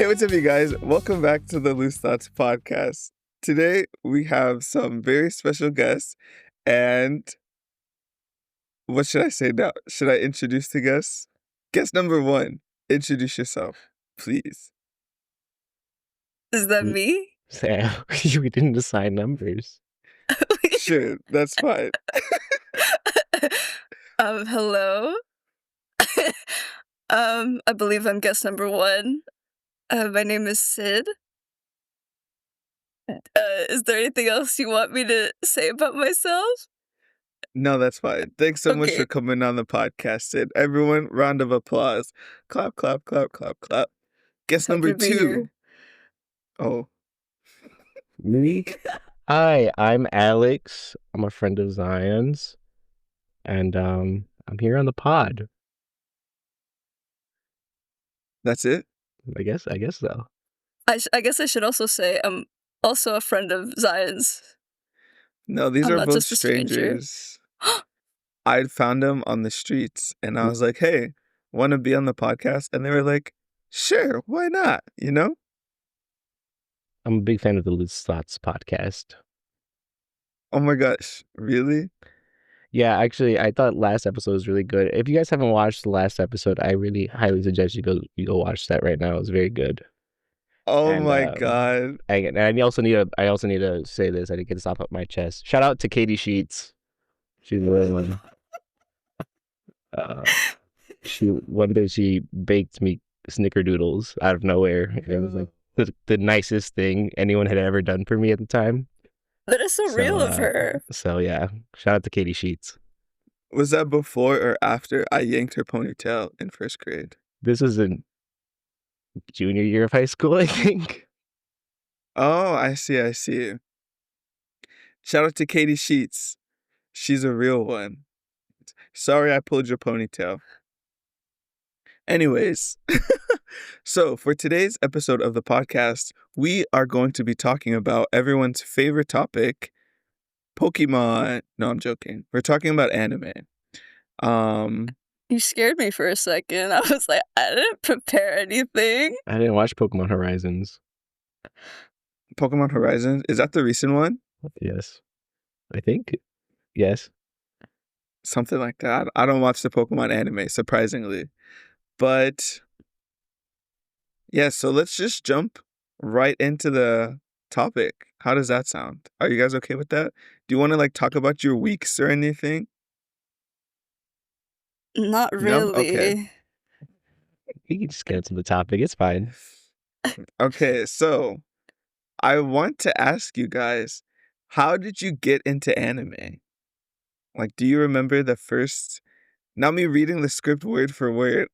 Hey, what's up, you guys? Welcome back to the Loose Thoughts podcast. Today, we have some very special guests, and what should I say now? Should I introduce the guests? Guest number one, introduce yourself, please. Is that Mm. me? Sam, we didn't assign numbers. Sure, that's fine. Hello. I believe I'm guest number one. My name is Sid. Is there anything else you want me to say about myself? No, that's fine. Thanks so much Okay. for coming on the podcast, Sid. Everyone, round of applause. Clap, clap, clap, clap, clap. Guest Happy number to be here. two. Oh, Me? Hi, I'm Alex. I'm a friend of Zion's, and I'm here on the pod. that's it? I guess so. I guess I should also say I'm also a friend of Zion's. No, these I'm are not both just a stranger. strangers. I found them on the streets and I was like, hey, want to be on the podcast? And they were like, sure, why not? You know? I'm a big fan of the Loose Thoughts podcast. Oh my gosh, really? Yeah, actually, I thought last episode was really good. If you guys haven't watched the last episode, I really highly suggest you go watch that right now. It's very good. Oh And my God. I also need to say this. I need to get this off my chest. Shout out to Katie Sheets. She's the real one. One day she baked me snickerdoodles out of nowhere. It was like the nicest thing anyone had ever done for me at the time. That is so real of her. So yeah, shout out to Katie Sheets. Was that before or after I yanked her ponytail in first grade? This was in junior year of high school, I think. Oh, I see. Shout out to Katie Sheets. She's a real one. Sorry I pulled your ponytail. Anyways, so for today's episode of the podcast, we are going to be talking about everyone's favorite topic, Pokemon. No, I'm joking. We're talking about anime. You scared me for a second. I was like, I didn't prepare anything. I didn't watch Pokemon Horizons. Pokemon Horizons, is that the recent one? Yes, I think. Yes. Something like that. I don't watch the Pokemon anime, surprisingly. But yeah, so let's just jump right into the topic. How does that sound? Are you guys okay with that? Do you want to like talk about your weeks or anything? Not No? really. Okay. We can just get into the topic. It's fine. Okay, so I want to ask you guys, how did you get into anime? Like, do you remember the first, not me reading the script word for word.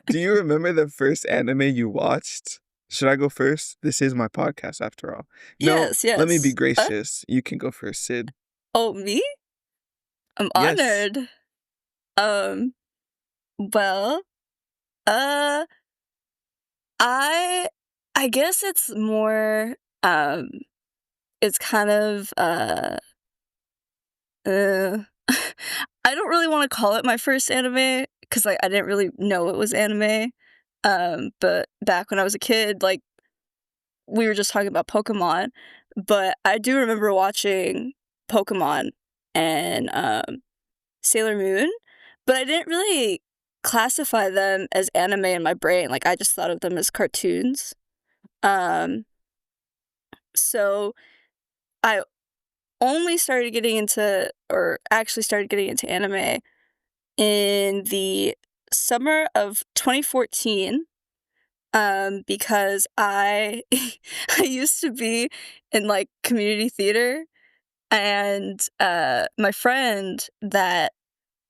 Do you remember the first anime you watched? Should I go first? This is my podcast after all. No, Yes. let me be gracious. You can go first, Sid. Oh, me? I'm Yes. honored. Well, I guess it's more, it's kind of, I don't really want to call it my first anime because like I didn't really know it was anime. But back when I was a kid, like we were just talking about Pokemon, but I do remember watching Pokemon and Sailor Moon, but I didn't really classify them as anime in my brain. Like I just thought of them as cartoons. So I only started getting into, or actually started getting into anime in the summer of 2014, because I I used to be in like community theater, and my friend that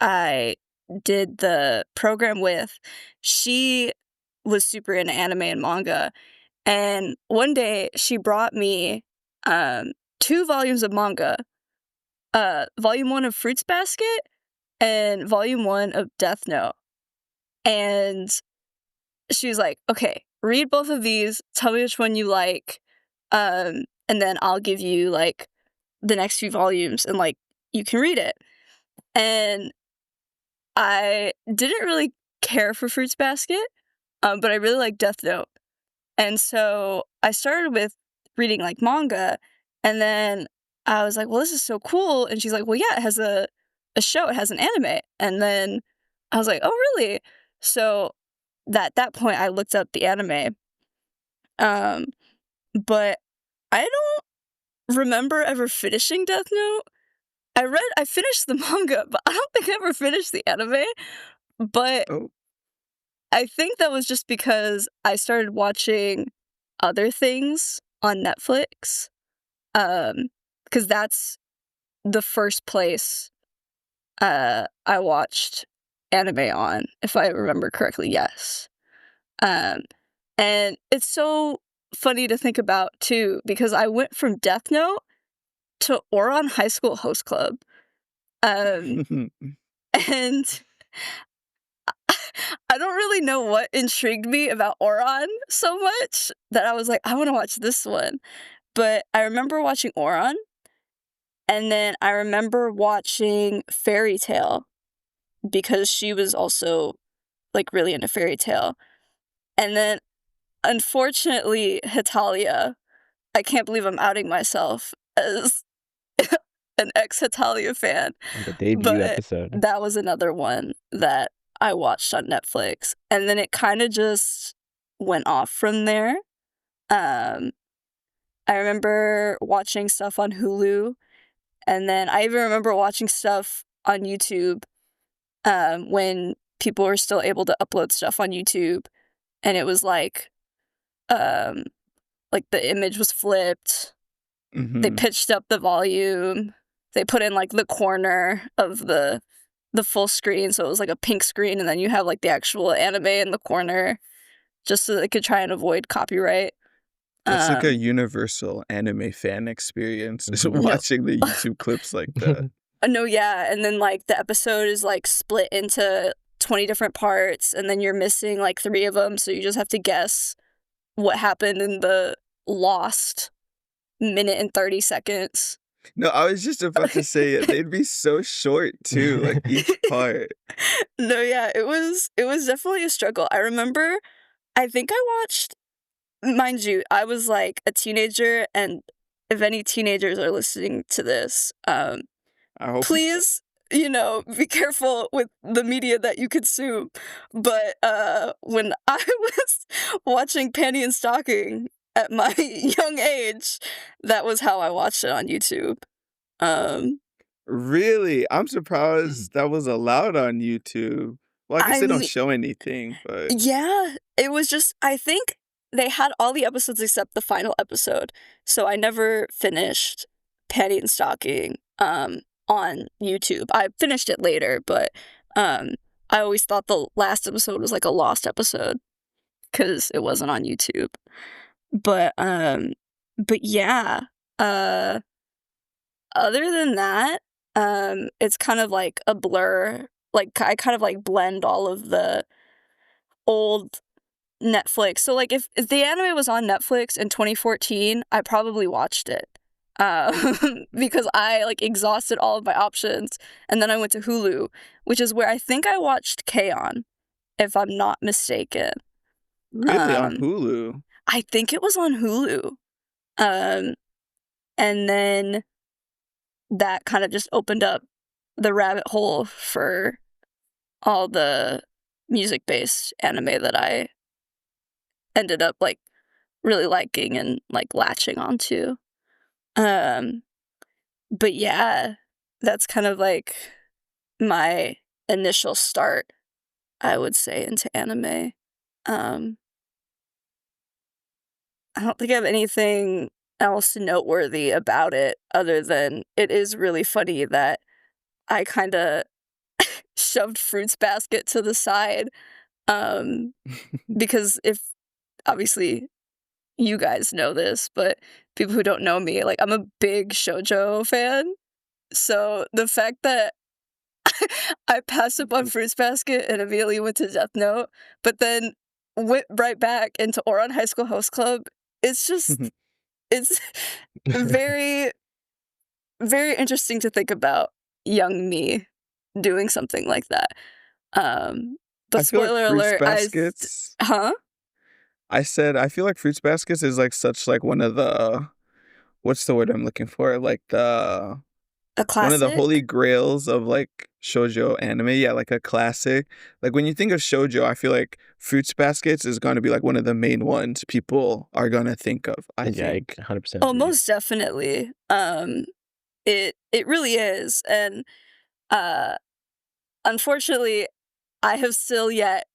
I did the program with, she was super into anime and manga, and one day she brought me 2 volumes of manga, volume 1 of Fruits Basket and volume 1 of Death Note. And she was like, okay, read both of these, tell me which one you like, and then I'll give you like the next few volumes and like you can read it. And I didn't really care for Fruits Basket, but I really like Death Note. And so I started with reading like manga, and then I was like, well, this is so cool. And she's like, well, yeah, it has a show, it has an anime. And then I was like, oh, really? So at that point, I looked up the anime. But I don't remember ever finishing Death Note. I finished the manga, but I don't think I ever finished the anime. But Oh. I think that was just because I started watching other things on Netflix. Because that's the first place I watched anime on, if I remember correctly, yes. And it's so funny to think about too, because I went from Death Note to Ouran High School Host Club. And I don't really know what intrigued me about Ouran so much that I was like, I want to watch this one. But I remember watching Ouran, and then I remember watching Fairy Tail because she was also like really into Fairy Tail. And then unfortunately, Hitalia, I can't believe I'm outing myself as an ex-Hitalia fan. On the debut But episode. that was another one that I watched on Netflix. And then it kind of just went off from there. I remember watching stuff on Hulu. And then I even remember watching stuff on YouTube when people were still able to upload stuff on YouTube. And it was like the image was flipped. They pitched up the volume. They put in like the corner of the full screen, so it was like a pink screen, and then you have like the actual anime in the corner, just so they could try and avoid copyright. That's like a universal anime fan experience, is Mhm. watching the YouTube clips like that. No, yeah, and then like the episode is like split into 20 different parts, and then you're missing like 3 of them, so you just have to guess what happened in the lost minute and 30 seconds. No, I was just about to say it. They'd be so short too, like each part. No, yeah, it was definitely a struggle. I remember, I think I watched, mind you, I was like a teenager, and if any teenagers are listening to this, I hope please, be careful with the media that you consume. But when I was watching Panty and Stocking at my young age, that was how I watched it on YouTube. Really? I'm surprised that was allowed on YouTube. Well, I guess I they don't mean, show anything, but yeah, it was just, I think they had all the episodes except the final episode. So I never finished Panty and Stocking on YouTube. I finished it later, but I always thought the last episode was like a lost episode because it wasn't on YouTube. But yeah, other than that, it's kind of like a blur. Like I kind of like blend all of the old Netflix. So like if the anime was on Netflix in 2014, I probably watched it. Because I like exhausted all of my options, and then I went to Hulu, which is where I think I watched K-On, if I'm not mistaken. really on Hulu. I think it was on Hulu. And then that kind of just opened up the rabbit hole for all the music-based anime that I ended up like really liking and like latching onto. But yeah, that's kind of like my initial start, I would say, into anime. I don't think I have anything else noteworthy about it other than it is really funny that I kind of shoved Fruits Basket to the side. Because if obviously you guys know this, but people who don't know me, like I'm a big shoujo fan. So the fact that I passed up on Fruits Basket and immediately went to Death Note, but then went right back into Ouran High School Host Club, it's just, it's very, very interesting to think about young me doing something like that. But I feel like spoiler Fruits alert, Baskets. huh? I said I feel like Fruits Baskets is like such like one of the what's the word I'm looking for? Like the A one of the holy classic? grails of like shoujo anime. Yeah, like a classic. Like when you think of shoujo, I feel like Fruits Baskets is going to be like one of the main ones people are going to think of, I Yeah, I think. 100% Oh, agree. most definitely. It really is, and uh, unfortunately, I have still yet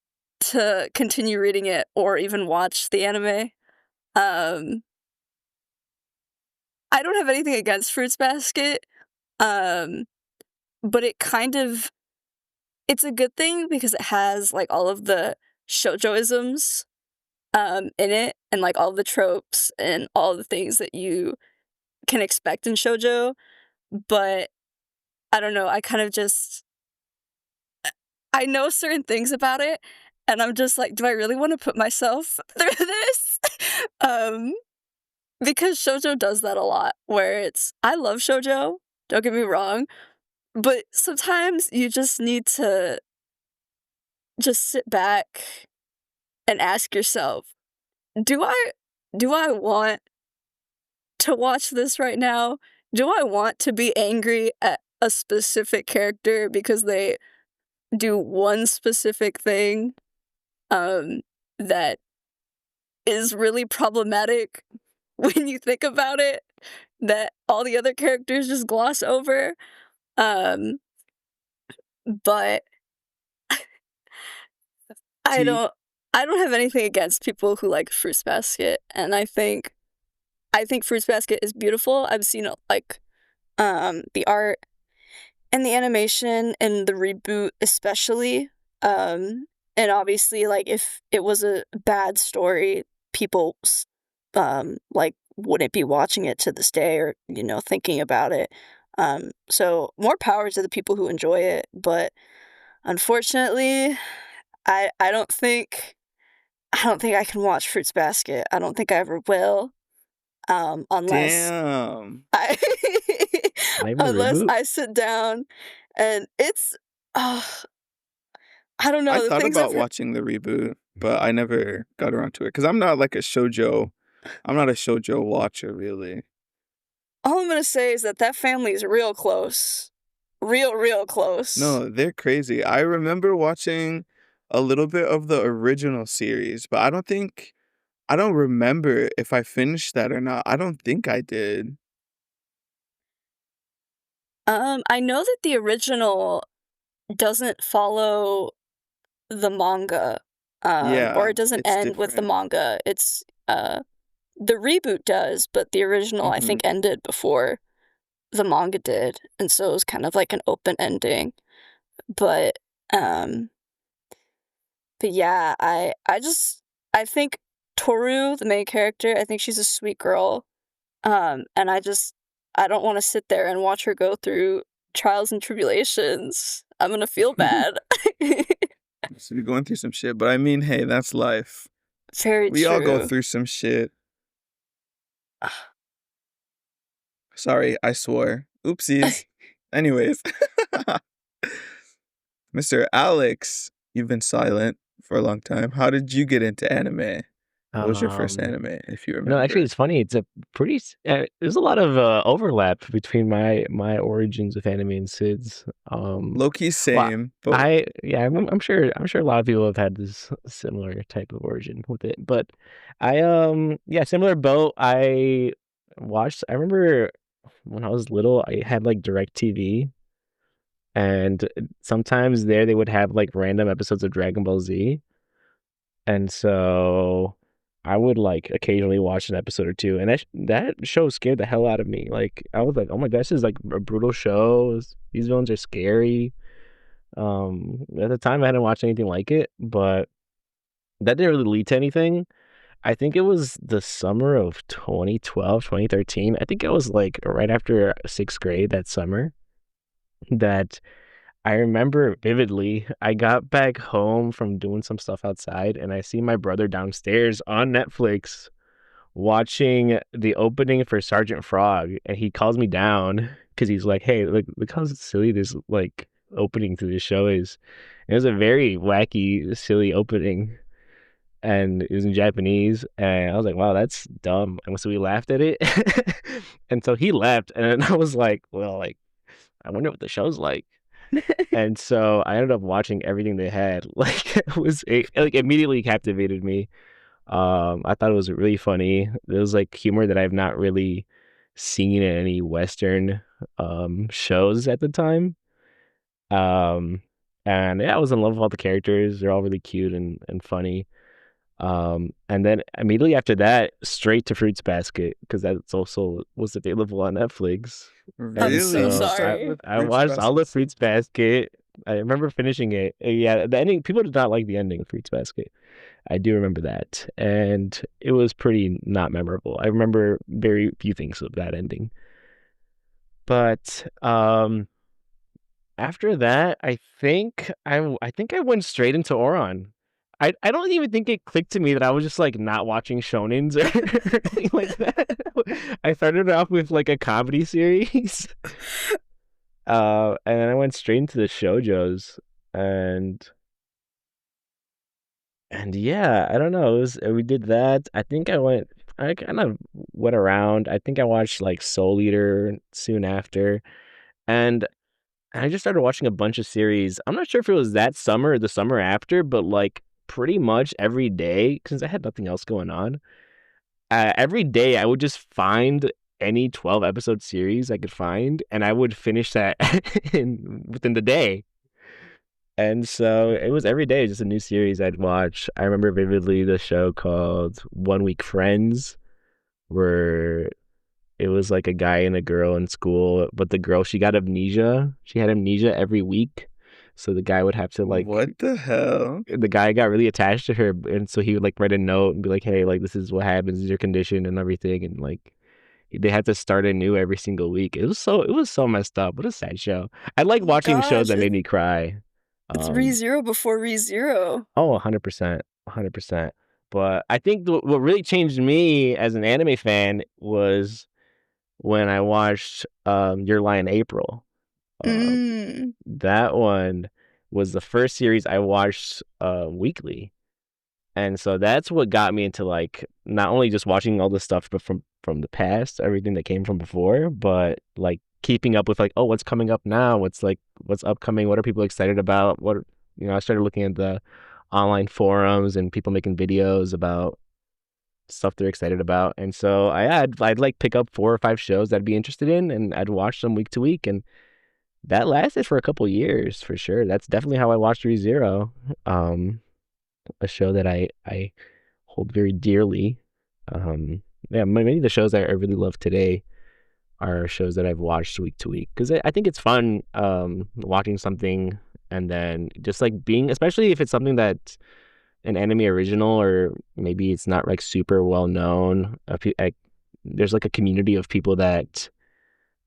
to continue reading it or even watch the anime. Um, I don't have anything against Fruits Basket, um, but it's a good thing because it has, like, all of the shoujoisms, in it, and, like, all the tropes and all the things that you can expect in shoujo, but I don't know, I kind of just I know certain things about it, and I'm just like, "Do I really wanna put myself through this?" Um, because shoujo does that a lot, where it's I love shoujo, don't get me wrong, but sometimes you just need to just sit back and ask yourself, "Do I do I want to watch this right now? Do I want to be angry at a specific character because they do one specific thing, um, that is really problematic when you think about it, that all the other characters just gloss over?" Um, but I T don't I don't have anything against people who like Fruits Basket, and I think Fruits Basket is beautiful. I've seen, like, the art and the animation and the reboot especially, and obviously, like, if it was a bad story, people like, wouldn't be watching it to this day or, thinking about it, so more power to the people who enjoy it, but unfortunately, I don't think I don't think I can watch Fruits Basket. I don't think I ever will, unless Damn. I Not even the unless reboot? I sit down and it's ugh, I don't I know, the thought things I've about heard watching the reboot, but I never got around to it cuz I'm not a shoujo watcher really. all I'm gonna say is that that family is real close. Real close. No, they're crazy. I remember watching a little bit of the original series, but I don't remember if I finished that or not. I don't think I did. I know that the original doesn't follow the manga, or Yeah, it doesn't it's end with the different. manga. The reboot does, but the original, I Mhm. think, ended before the manga did, and so it was kind of like an open ending. But, um but yeah, I think Toru, the main character, I think she's a sweet girl, and I don't wanna sit there and watch her go through trials and tribulations. I'm gonna feel bad. So you're going through some shit, but I mean, hey, that's life. Very We all go true. through some shit. Sorry, I swore. Oopsies. Anyways, Mr. Alex, you've been silent for a long time. How did you get into anime? What was your first Um, anime, if you Actually, remember? it's funny. It's a there's a lot of overlap between my origins of anime and Sid's. Low key Well, same, but I'm sure a lot of people have had this similar type of origin with it. But yeah, similar boat. I remember when I was little, I had like Direct TV, and sometimes there they would have like random episodes of Dragon Ball Z. And so I would like occasionally watch an episode or two, and that show scared the hell out of me. Like I was like, oh my gosh, this is like a brutal show. These villains are scary. At the time I hadn't watched anything like it, but that didn't really lead to anything. I think it was the summer of 2012, 2013. I think it was like right after sixth grade that summer that I remember vividly. I got back home from doing some stuff outside, and I see my brother downstairs on Netflix watching the opening for Sergeant Frog, and he calls me down because he's like, "Hey, look how silly this like opening to the show is. It was a very wacky, silly opening, and it was in Japanese, and I was like, "Wow, that's dumb." And so we laughed at it, and so he left, and I was like, "Well, like, I wonder what the show's like." And so I ended up watching everything they had. Like it like immediately captivated me. I thought it was really funny. It was like humor that I've not really seen in any Western shows at the time. Um, and yeah, I was in love with all the characters. They're all really cute and funny. And then immediately after that, straight to Fruits Basket because that's also was available on Netflix. I'm And so Really? You so started sorry. with I Fruits watched all the Basket? Fruits Basket. I remember finishing it. Yeah, the ending. People did not like the ending of Fruits Basket. I do remember that, and it was pretty not memorable. I remember very few things of that ending. But after that, I think I went straight into Oron. I don't even think it clicked to me that I was just like not watching shonens or anything like that. I started off with like a comedy series, and then I went straight into the shojos, and yeah, I don't know. It was we did that. I kind of went around. I think I watched like Soul Eater soon after, and I just started watching a bunch of series. I'm not sure if it was that summer or the summer after, but like pretty much every day, since I had nothing else going on, every day I would just find any 12 episode series I could find, and I would finish that within the day. And so it was every day just a new series I'd watch. I remember vividly the show called One Week Friends, where it was like a guy and a girl in school, but the girl, she got amnesia. She had amnesia every week. So the guy would have to like, What the hell? the guy got really attached to her. And so he would like write a note and be like, hey, like, this is what happens, this is your condition and everything. And like, they had to start anew every single week. It was so messed up. What a sad show. I like Oh my watching shows gosh, that made me cry. it's Um, ReZero before ReZero. oh, 100%. 100%. But I think what really changed me as an anime fan was when I watched Your Lie in April. Um, Mm. that one was the first series I watched weekly. And so that's what got me into like not only just watching all the stuff but from the past, everything that came from before, but like keeping up with like, oh, what's coming up now? What's upcoming? What are people excited about? I started looking at the online forums and people making videos about stuff they're excited about. And so I'd like pick up 4 or 5 shows that I'd be interested in and I'd watch them week to week. And that lasted for a couple years for sure. That's definitely how I watched ReZero. A show that I hold very dearly. Yeah, many of the shows I really love today are shows that I've watched week to week because I think it's fun watching something and then just like being, especially if it's something that's an anime original or maybe it's not like super well known. There's like a community of people that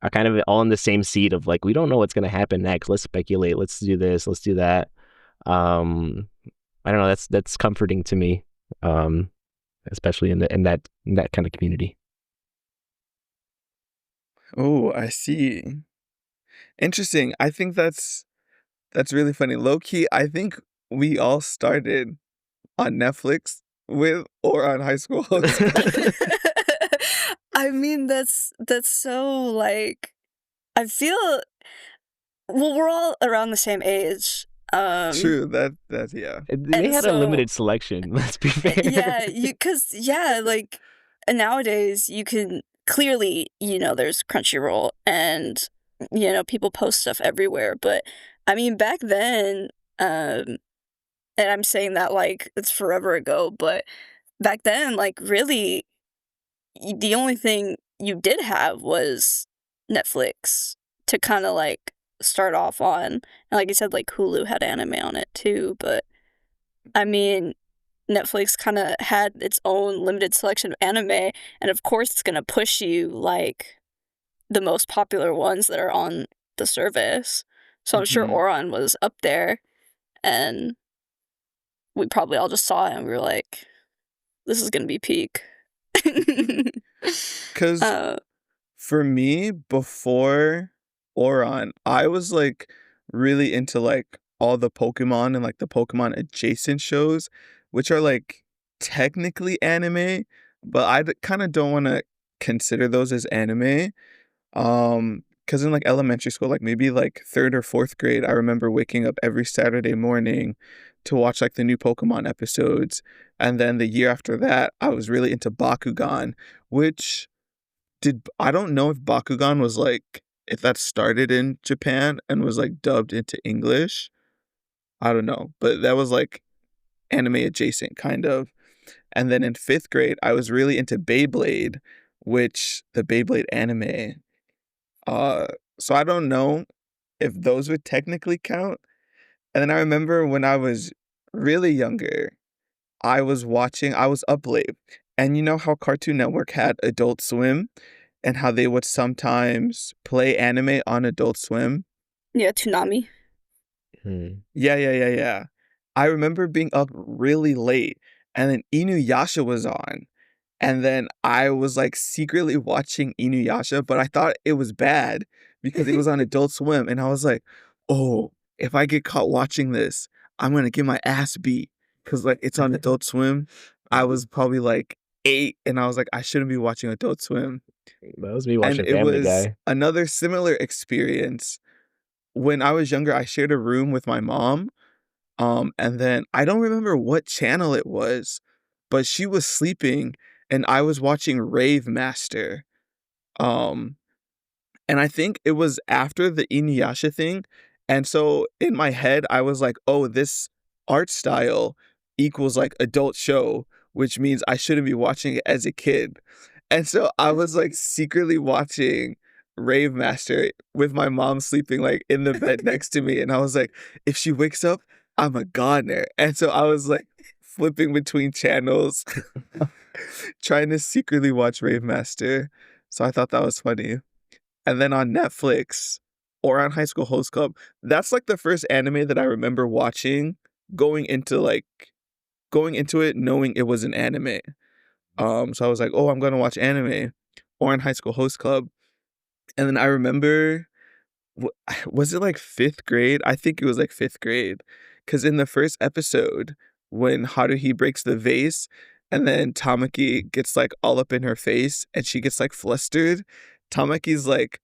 are kind of all in the same seat of like we don't know what's gonna happen next. Let's speculate. Let's do this. Let's do that. Um, I don't know. That's comforting to me, um, especially in that kind of community. Oh, I see. Interesting. I think that's really funny. Low key, I think we all started on Netflix with or on High School Hospital. I mean, that's so like I feel well, we're all around the same age. True, that yeah. They And had a so limited selection. Let's be fair. yeah, cause yeah, like nowadays you can clearly, there's Crunchyroll and people post stuff everywhere, but I mean back then, and I'm saying that like it's forever ago, but back then, like really the only thing you did have was Netflix to kind of like start off on. And like you said, like Hulu had anime on it too, but I mean, Netflix kind of had its own limited selection of anime, and of course, it's gonna push you like the most popular ones that are on the service. So I'm sure Mhm. Oron was up there, and we probably all just saw it and we were like, "This is gonna be peak." 'Cause uh, for me, before Oron, I was like really into like all the Pokemon and like the Pokemon adjacent shows, which are like technically anime, but kind of don't want to consider those as anime. Because in like elementary school, like maybe like third or fourth grade, I remember waking up every Saturday morning to watch like the new Pokemon episodes. And then the year after that, I was really into Bakugan, which I don't know if Bakugan was like, if that started in Japan and was like dubbed into English. I don't know, but that was like anime adjacent kind of. And then in fifth grade, I was really into Beyblade, which the Beyblade anime. Uh, so I don't know if those would technically count. And then I remember when I was really younger, I was up late. And you know how Cartoon Network had Adult Swim and how they would sometimes play anime on Adult Swim? Yeah, Toonami. Yeah. I remember being up really late and then Inuyasha was on. And then I was like secretly watching Inuyasha, but I thought it was bad because it was on Adult Swim. And I was like, oh, if I get caught watching this, I'm going to get my ass beat because like it's on Adult Swim. I was probably like 8 and I was like, I shouldn't be watching Adult Swim. That was me And watching it Family was Guy. another similar experience. When I was younger, I shared a room with my mom. And then I don't remember what channel it was, but she was sleeping and I was watching Rave Master. Um, and I think it was after the Inuyasha thing. And so in my head, I was like, oh, this art style equals like adult show, which means I shouldn't be watching it as a kid. And so I was like secretly watching Rave Master with my mom sleeping like in the bed next to me. And I was like, if she wakes up, I'm a goner. And so I was like flipping between channels, trying to secretly watch Rave Master. So I thought that was funny. And then on Netflix or on High School Host Club, that's like the first anime that I remember watching going into like going into it knowing it was an anime. So I was like, oh, I'm gonna watch anime or on High School Host Club. And then I remember was it like fifth grade? I think it was like fifth grade. Because in the first episode, when Haruhi breaks the vase and then Tamaki gets like all up in her face and she gets like flustered, Tamaki's like,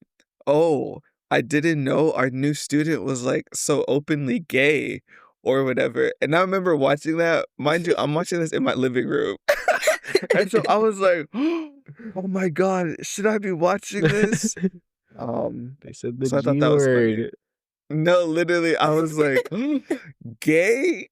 oh, I didn't know our new student was like so openly gay or whatever. And I remember watching that. Mind you, I'm watching this in my living room. And so I was like, oh my God, should I be watching this? They said the So I thought G that was funny. word. No, literally, I was like, gay?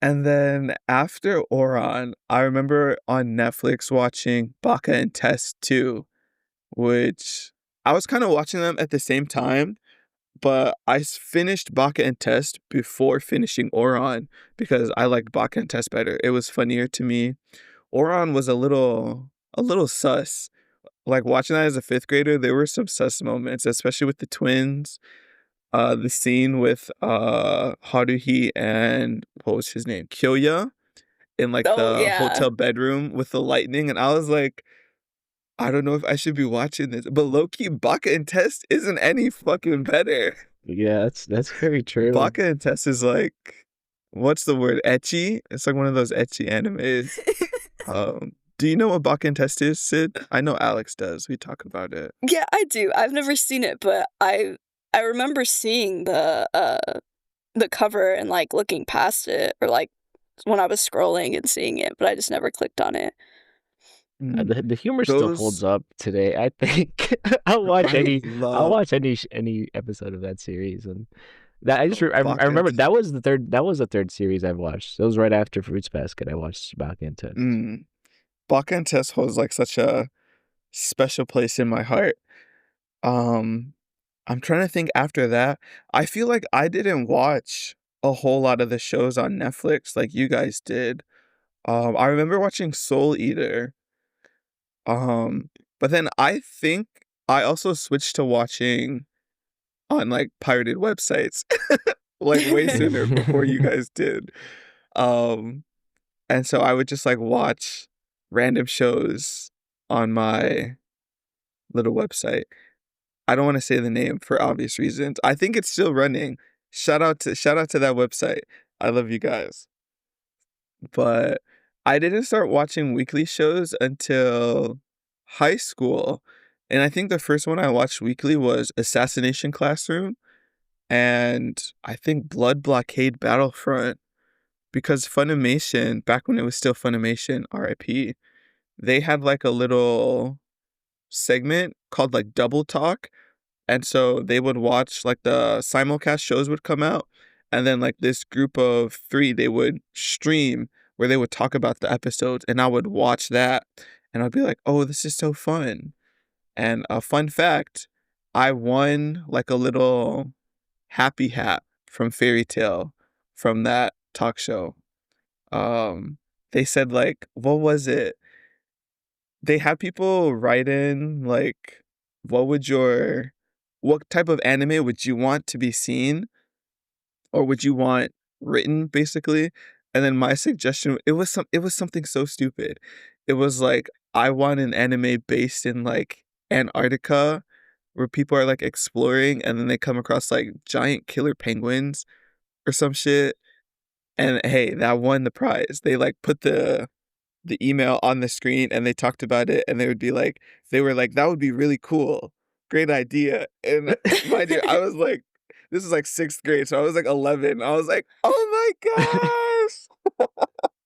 And then after Oran, I remember on Netflix watching Baka and Test 2, which I was kind of watching them at the same time, but I finished Baka and Test before finishing Oran because I liked Baka and Test better. It was funnier to me. Oran was a little sus. Like watching that as a fifth grader, there were some sus moments, especially with the twins. The scene with Haruhi and what was his name? Kyoya in like Oh, the yeah. hotel bedroom with the lightning, and I was like, I don't know if I should be watching this. But low-key, Baka and Test isn't any fucking better. Yeah, that's very true. Baka and Test is like, what's the word? Ecchi? It's like one of those ecchi animes. Do you know what Baka and Test is, Sid? I know Alex does. We talk about it. Yeah, I do. I've never seen it, but I remember seeing the cover and like looking past it or like when I was scrolling and seeing it, but I just never clicked on it. The humor still holds Those up today. I think I'll watch I any I'll love watch any episode of that series, and that I Baka and remember Test. that was the third series I've watched. It was right after Fruits Basket. I watched Baka and Test. Baka and Test holds like such a special place in my heart. Um, I'm trying to think after that. I feel like I didn't watch a whole lot of the shows on Netflix like you guys did. I remember watching Soul Eater. Um, but then I think I also switched to watching on like pirated websites like way sooner before you guys did. Um, and so I would just like watch random shows on my little website. I don't wanna say the name for obvious reasons. I think it's still running. Shout out to that website. I love you guys. But I didn't start watching weekly shows until high school, and I think the first one I watched weekly was Assassination Classroom, and I think Blood Blockade Battlefront, because Funimation, back when it was still Funimation, RIP, they had, like, a little segment called, like, Double Talk, and so they would watch, like, the simulcast shows would come out, and then, like, this group of 3, they would stream where they would talk about the episodes, and I would watch that, and I'd be like, "Oh, this is so fun." And a fun fact, I won, like, a little happy hat from Fairy Tale from that talk show. They said, like, what was it? They had people write in, like, what type of anime would you want to be seen, or would you want written, basically? And then my suggestion, it was something so stupid. It was like, I want an anime based in, like, Antarctica, where people are, like, exploring, and then they come across, like, giant killer penguins or some shit, and hey, that won the prize. They, like, put the email on the screen, and they talked about it, and they were like, "That would be really cool. Great idea." And mind you, I was like, this is like 6th grade, so I was like 11. I was like, "Oh my gosh."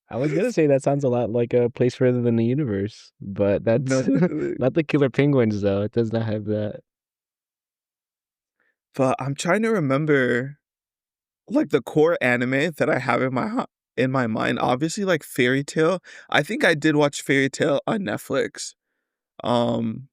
I was gonna say that sounds a lot like a place further than the universe, but No, that's definitely. not the killer penguins though. It does not have that. But I'm trying to remember, like, the core anime that I have in my mind. Obviously, like, Fairy Tale. I think I did watch Fairy Tale on Netflix. Um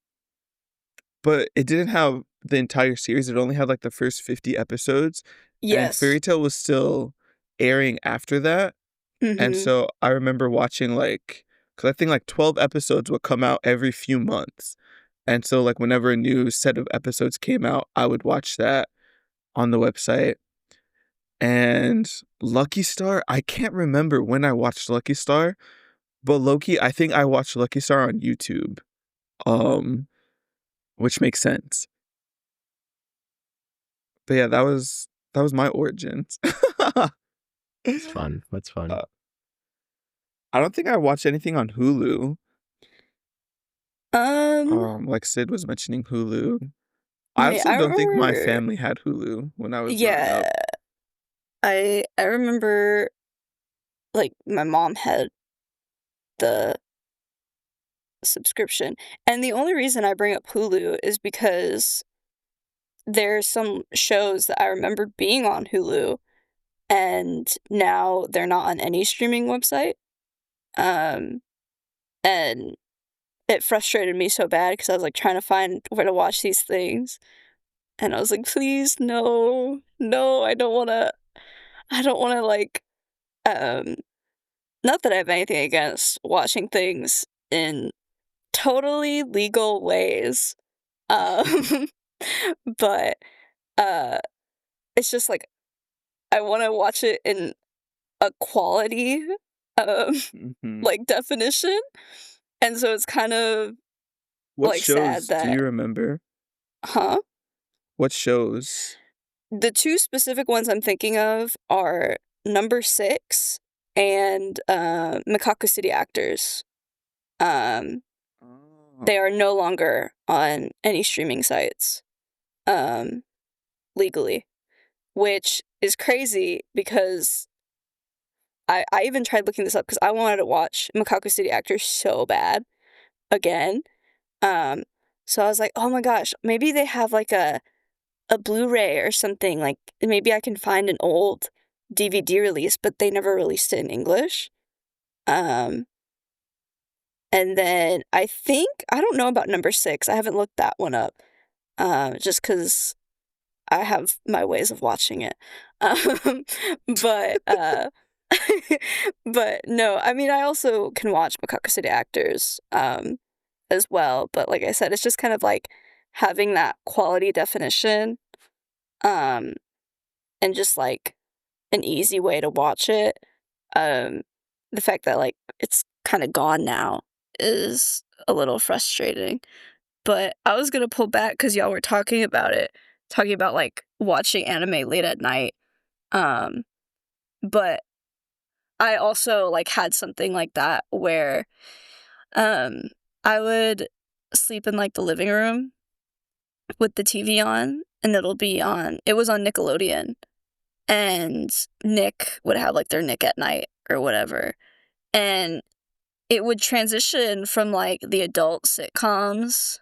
But it didn't have the entire series, it only had, like, the first 50 episodes, and Yes. Fairy Tail was still airing after that, and Mhm. so I remember watching, like, because I think, like, 12 episodes would come out every few months, and so, like, whenever a new set of episodes came out, I would watch that on the website, and Lucky Star, I can't remember when I watched Lucky Star, but low-key, I think I watched Lucky Star on YouTube, um, which makes sense. But yeah, that was my origins. It's fun. That's fun. Uh, I don't think I watched anything on Hulu. Um, Like Sid was mentioning Hulu. I wait, also I don't think my remember. family had Hulu when I was growing up. Yeah, I remember, like, my mom had the subscription, and the only reason I bring up Hulu is because there's some shows that I remember being on Hulu, and now they're not on any streaming website, um, and it frustrated me so bad because I was, like, trying to find where to watch these things, and I was like, "Please, no, no, I don't wanna, like," um not that I have anything against watching things in totally legal ways, um, but, uh, it's just, like, I wanna watch it in a quality, um, Mhm. like, definition, and so it's kind of, What like, sad shows do that. you remember? Huh? What shows? The 2 specific ones I'm thinking of are Number 6 and, Mikaku City Actors. Um, Oh. they are no longer on any streaming sites, um, legally, which is crazy because I even tried looking this up because I wanted to watch Mikaku City Actors so bad again, um, so I was like, "Oh my gosh, maybe they have, like, a Blu-ray or something, like, maybe I can find an old DVD release," but they never released it in English, um, and then I don't know about Number 6, I haven't looked that one up, just 'cause I have my ways of watching it. Um, but, but no, I mean, I also can watch Macaco City Actors, as well, but like I said, it's just kind of like having that quality definition, um, and just, like, an easy way to watch it. Um, the fact that, like, it's kinda gone now is a little frustrating, but I was gonna pull back because y'all were talking about it, talking about like watching anime late at night. But I also like had something like that where I would sleep in like the living room with the TV on, and it was on Nickelodeon, and Nick would have like their Nick at Night or whatever, and it would transition from like the adult sitcoms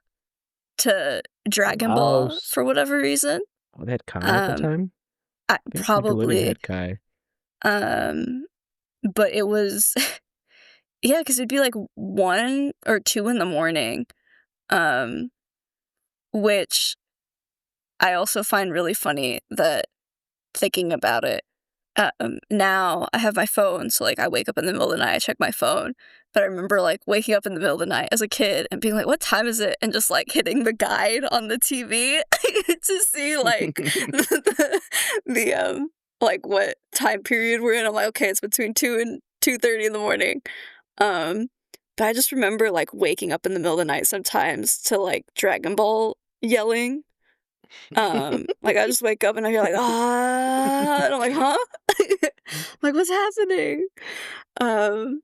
to Dragon Oh, Ball for whatever reason. they had Kai at the Um, time? I I think Nickelodeon probably, had Kai. but it was yeah, because it'd be like 1 or 2 in the morning, um, which I also find really funny that thinking about it. Now I have my phone, so like I wake up in the middle of the night, I check my phone. But I remember like waking up in the middle of the night as a kid and being like, "What time is it?" And just like hitting the guide on the TV to see like the like what time period we're in. I'm like, okay, it's between 2 and 2:30 in the morning. Um, but I just remember like waking up in the middle of the night sometimes to like Dragon Ball yelling. Like I just wake up and I hear like ah, and I'm like, huh? Like what's happening? Um,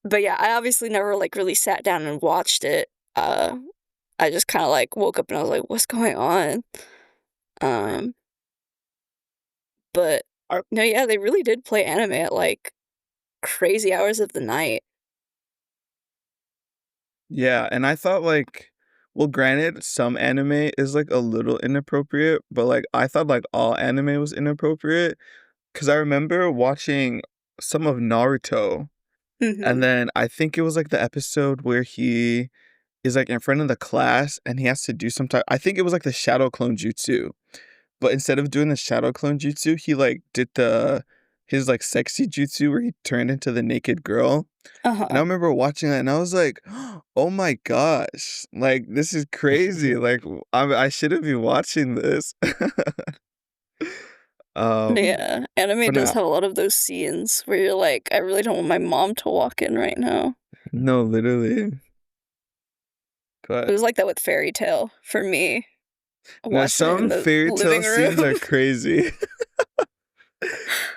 but yeah, I obviously never like really sat down and watched it. I just kind of like woke up and I was like, what's going on? Um, but no, yeah, they really did play anime at like crazy hours of the night. Yeah, and I thought like, well, granted, some anime is like a little inappropriate, but like I thought like all anime was inappropriate because I remember watching some of Naruto, and Mm-hmm. then I think it was like the episode where he is like in front of the class and he has to do some type. I think it was like the shadow clone jutsu, but instead of doing the shadow clone jutsu, he like did his like sexy jutsu where he turned into the naked girl. And I Uh-huh. remember watching that and I was like, "Oh my gosh, like this is crazy. Like I shouldn't be watching this." um, Yeah, anime but does no, have a lot of those scenes where you're like, I really don't want my mom to walk in right now. no, literally. It But was like that with Fairy Tale for me, now watching it in some the fairy tale living scenes room. are crazy.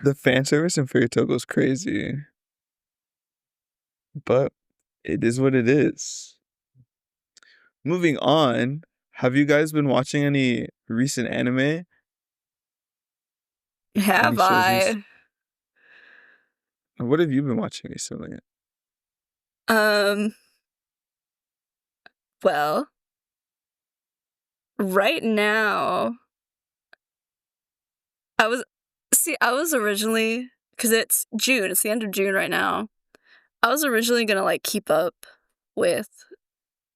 The fan service in fairy tale goes crazy, but it is what it is. Moving on, have you guys been watching any recent anime? Any Have shows recent? I? What have you been watching recently? Um, well, right now, I was originally, because it's June, it's the end of June right now. I was originally gonna like keep up with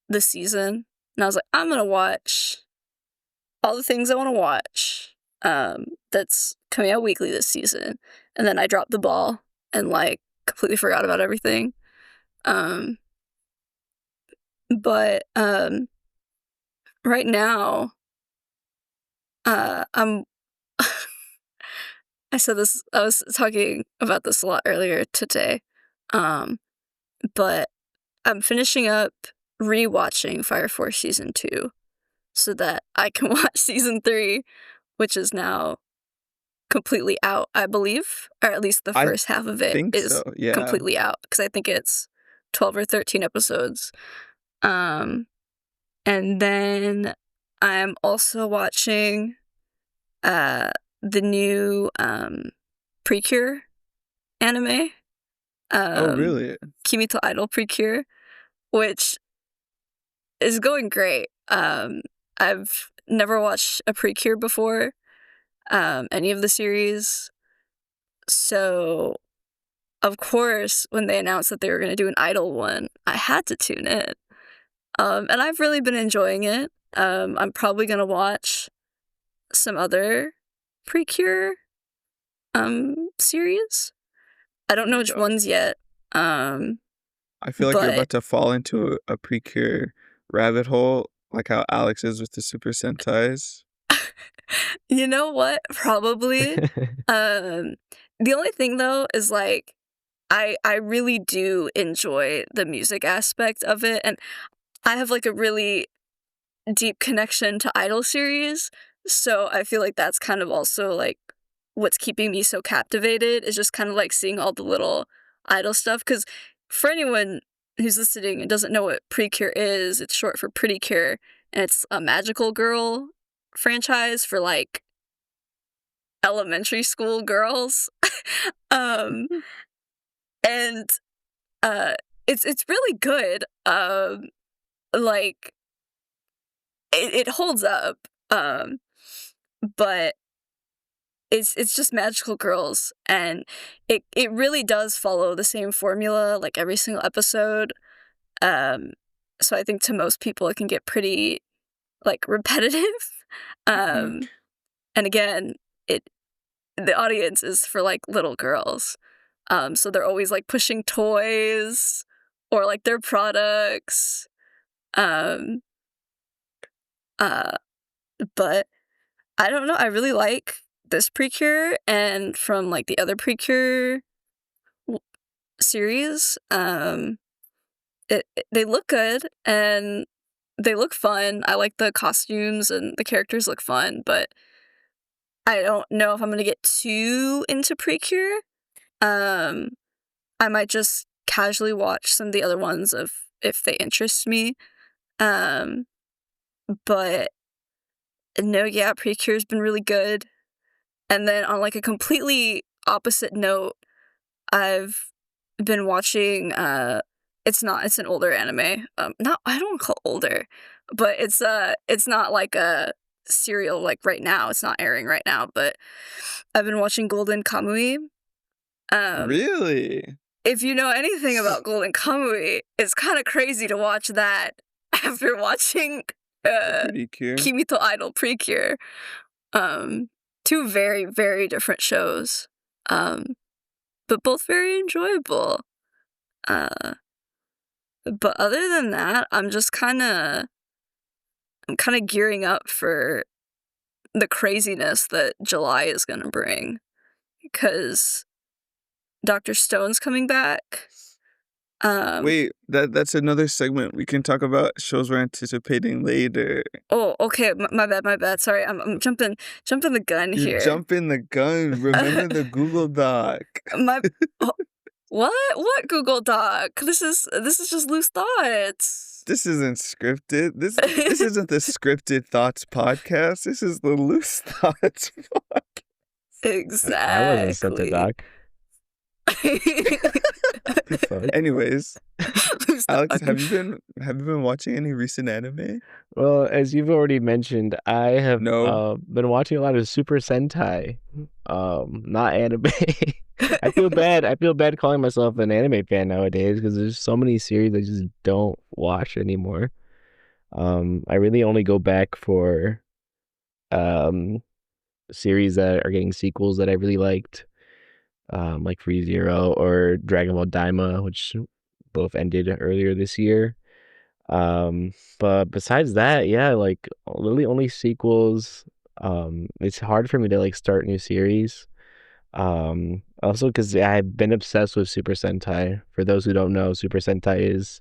the season, and I was like, I'm gonna watch all the things I want to watch. That's coming out weekly this season, and then I dropped the ball and like completely forgot about everything. Um, but right now, I'm. I said this. I was talking about this a lot earlier today. Um, but I'm finishing up rewatching Fire Force season 2 so that I can watch season 3, which is now completely out, I believe, or at least the I first half of it think is so. Yeah. completely out because I think it's 12 or 13 episodes. Um, and then I'm also watching the new Precure anime, Oh, um, really? Kimi to Idol Precure, which is going great. I've never watched a Precure before, any of the series. So, of course, when they announced that they were going to do an Idol one, I had to tune in. And I've really been enjoying it. I'm probably going to watch some other Precure series. I don't know There you which go. ones yet. I feel like you're But about to fall into a Precure rabbit hole, like how Alex is with the Super Sentais. you know what? Probably. Um, the only thing though is like I really do enjoy the music aspect of it, and I have like a really deep connection to idol series, so I feel like that's kind of also like what's keeping me so captivated, is just kind of like seeing all the little idol stuff. Because for anyone who's listening and doesn't know what Precure is, it's short for Pretty Cure, and it's a magical girl franchise for like elementary school girls. um and it's really good. Like it holds up. But it's just magical girls, and it really does follow the same formula like every single episode. So I think to most people it can get pretty like repetitive. Mhm. And again, the audience is for like little girls. So they're always like pushing toys or like their products. Um uh but I don't know, I really like this Precure, and from like the other Precure series, they look good and they look fun. I like the costumes and the characters look fun, but I don't know if I'm gonna get too into Precure. Um, I might just casually watch some of the other ones if they interest me. Um, but no, yeah, Precure's been really good. And then on like a completely opposite note, I've been watching it's an older anime. Not I don't call it older, but it's not like a serial like right now. It's not airing right now, but I've been watching Golden Kamui. Really? If you know anything about Golden Kamui, it's kind of crazy to watch that after watching Pretty cute. Kimi to Idol Precure. Two very, very different shows. But both very enjoyable. But other than that, I'm kind of gearing up for the craziness that July is gonna bring, because Dr. Stone's coming back. Wait, that's another segment we can talk about shows we're anticipating later. Oh, okay. My bad. Sorry, I'm jumping the gun You're here. jumping the gun. Remember the Google Doc. My what Google Doc? This is just loose thoughts. This isn't scripted. This isn't the Scripted Thoughts podcast. This is the Loose Thoughts podcast. Exactly. I wasn't sent to Doc. Anyways, Alex, have you been watching any recent anime? Well, as you've already mentioned, I have No. been watching a lot of Super Sentai, not anime. I feel bad calling myself an anime fan nowadays because there's so many series I just don't watch anymore. I really only go back for series that are getting sequels that I really liked, like FreeZero or Dragon Ball Daima, which both ended earlier this year. But besides that, yeah, like literally only sequels. It's hard for me to like start new series. Also because I've been obsessed with Super Sentai. For those who don't know, Super Sentai is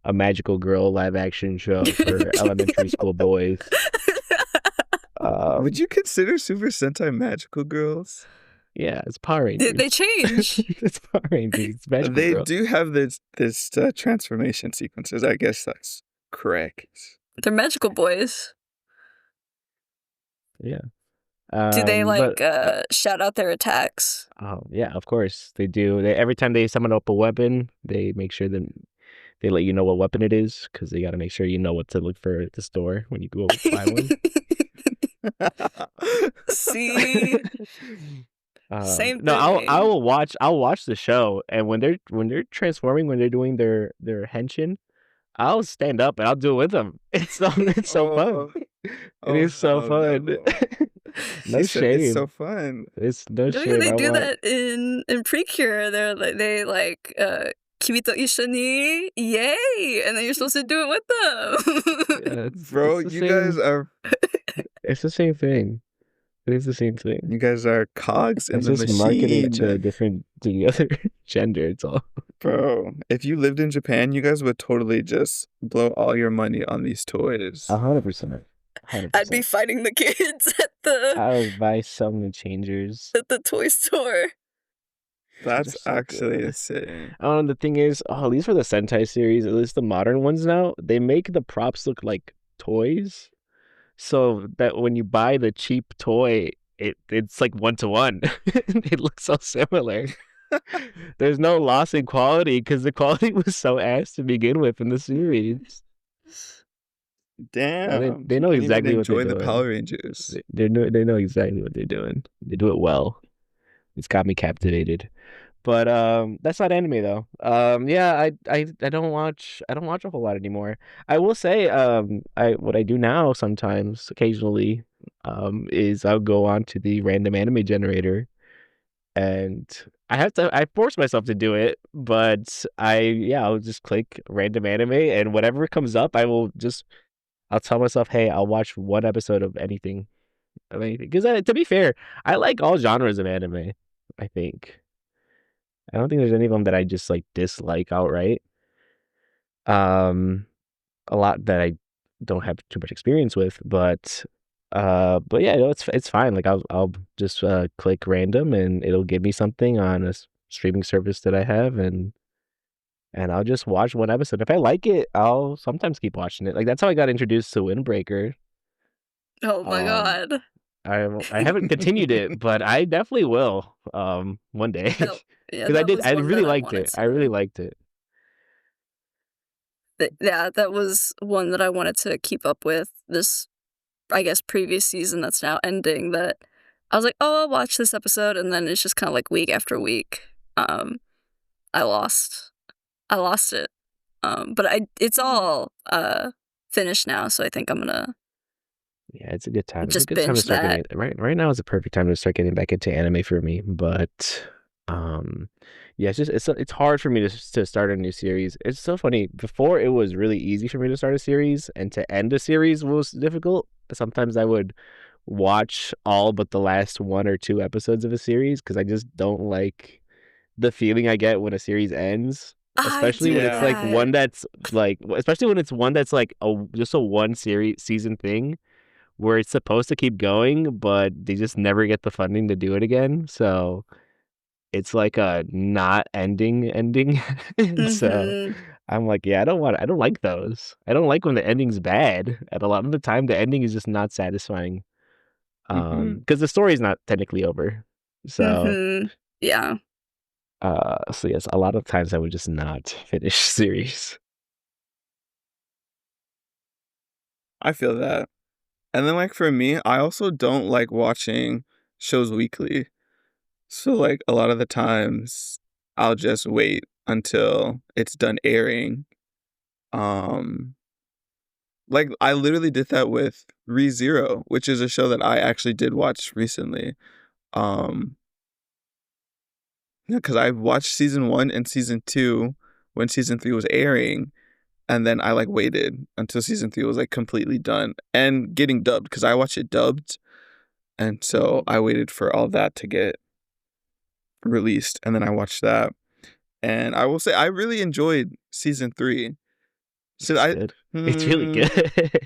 a magical girl live action show for elementary school boys. Would you consider Super Sentai magical girls? Yeah, it's Power Rangers. They change. It's Power Rangers. It's magical They girl. do have this transformation sequences. I guess that's correct. They're magical boys. Yeah. Do they like but shout out their attacks? oh yeah, of course they do. Every time they summon up a weapon, they make sure that they let you know what weapon it is, because they got to make sure you know what to look for at the store when you go buy one. See, same thing. No, I'll watch the show, and when they're transforming, when they're doing their henshin, I'll stand up and I'll do it with them. It's so fun. It is so fun. No. No shame. It's so fun. It's no Don't shame. they do that in Precure? They like Kimi to ishoni, yay! And then you're supposed to do it with them. Yeah, Bro, it's the you same, guys are It's the same thing. It is the same thing. you guys are cogs in It's the just marketing machine. to the other gender. It's all. Bro, if you lived in Japan, you guys would totally just blow all your money on these toys. 100%. I'd be 100%. fighting the kids at the I would buy so many changers. toy store. That's They're so actually good. insane. The thing is, at least for the Sentai series, at least the modern ones now, they make the props look like toys. So that when you buy the cheap toy, it's like 1-to-1. It looks so similar. There's no loss in quality because the quality was so ass to begin with in the series. Damn, They you know can't even exactly what they're enjoy the doing. Power Rangers. They know exactly what they're doing. They do it well. It's got me captivated. But that's not anime though. Yeah, I don't watch a whole lot anymore. I will say I what I do now sometimes occasionally is I'll go on to the random anime generator, and I force myself to do it, but I'll just click random anime, and whatever comes up I'll tell myself, "Hey, I'll watch one episode of anything." Because to be fair, I like all genres of anime, I think. I don't think there's any of them that I just like dislike outright. Um, a lot that I don't have too much experience with, but yeah, no, it's fine. Like I'll just click random and it'll give me something on a streaming service that I have, and I'll just watch one episode. If I like it, I'll sometimes keep watching it. Like that's how I got introduced to Windbreaker. Oh my Um, god. I haven't continued it, but I definitely will one day Oh, yeah, because that was I one really that I liked wanted it. I really to. liked it. Yeah, that was one that I wanted to keep up with this, I guess, previous season that's now ending. That I was like, oh, I'll watch this episode, and then it's just kind of like week after week. I lost, I lost it. But it's all finished now, so I think I'm gonna Yeah, it's a good time. It's a just good time to binge start that. getting right now is a perfect time to start getting back into anime for me. But um yeah, it's hard for me to start a new series. It's so funny. Before it was really easy for me to start a series and to end a series was difficult. Sometimes I would watch all but the last one or two episodes of a series because I just don't like the feeling I get when a series ends. I Especially when do it's Yeah. like that. one that's like especially when it's one that's like a just a one series season thing where it's supposed to keep going, but they just never get the funding to do it again. So it's like a not ending. So Mhm. I'm like, yeah, I don't like those. I don't like when the ending's bad. And a lot of the time the ending is just not satisfying. Hmm. Because the story's not technically over. So Mhm. Yeah. so yes, a lot of times I would just not finish series. I feel that. And then, like, for me, I also don't like watching shows weekly. So, like, a lot of the times, I'll just wait until it's done airing. Um, like, I literally did that with ReZero, which is a show that I actually did watch recently. Um, yeah, because I watched season 1 and season 2 when season 3 was airing, and then I, like, waited until season 3 was, like, completely done and getting dubbed because I watched it dubbed. And so I waited for all that to get released, and then I watched that. And I will say I really enjoyed season 3. So It's good. It's really good.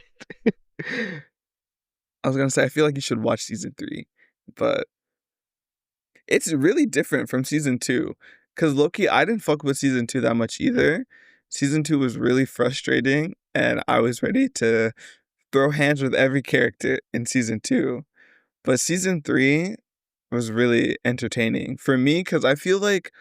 I was gonna say I feel like you should watch season 3, but it's really different from season 2. Cause low-key, I didn't fuck with season 2 that much either. Season 2 was really frustrating, and I was ready to throw hands with every character in season 2. But season 3 was really entertaining for me because I feel like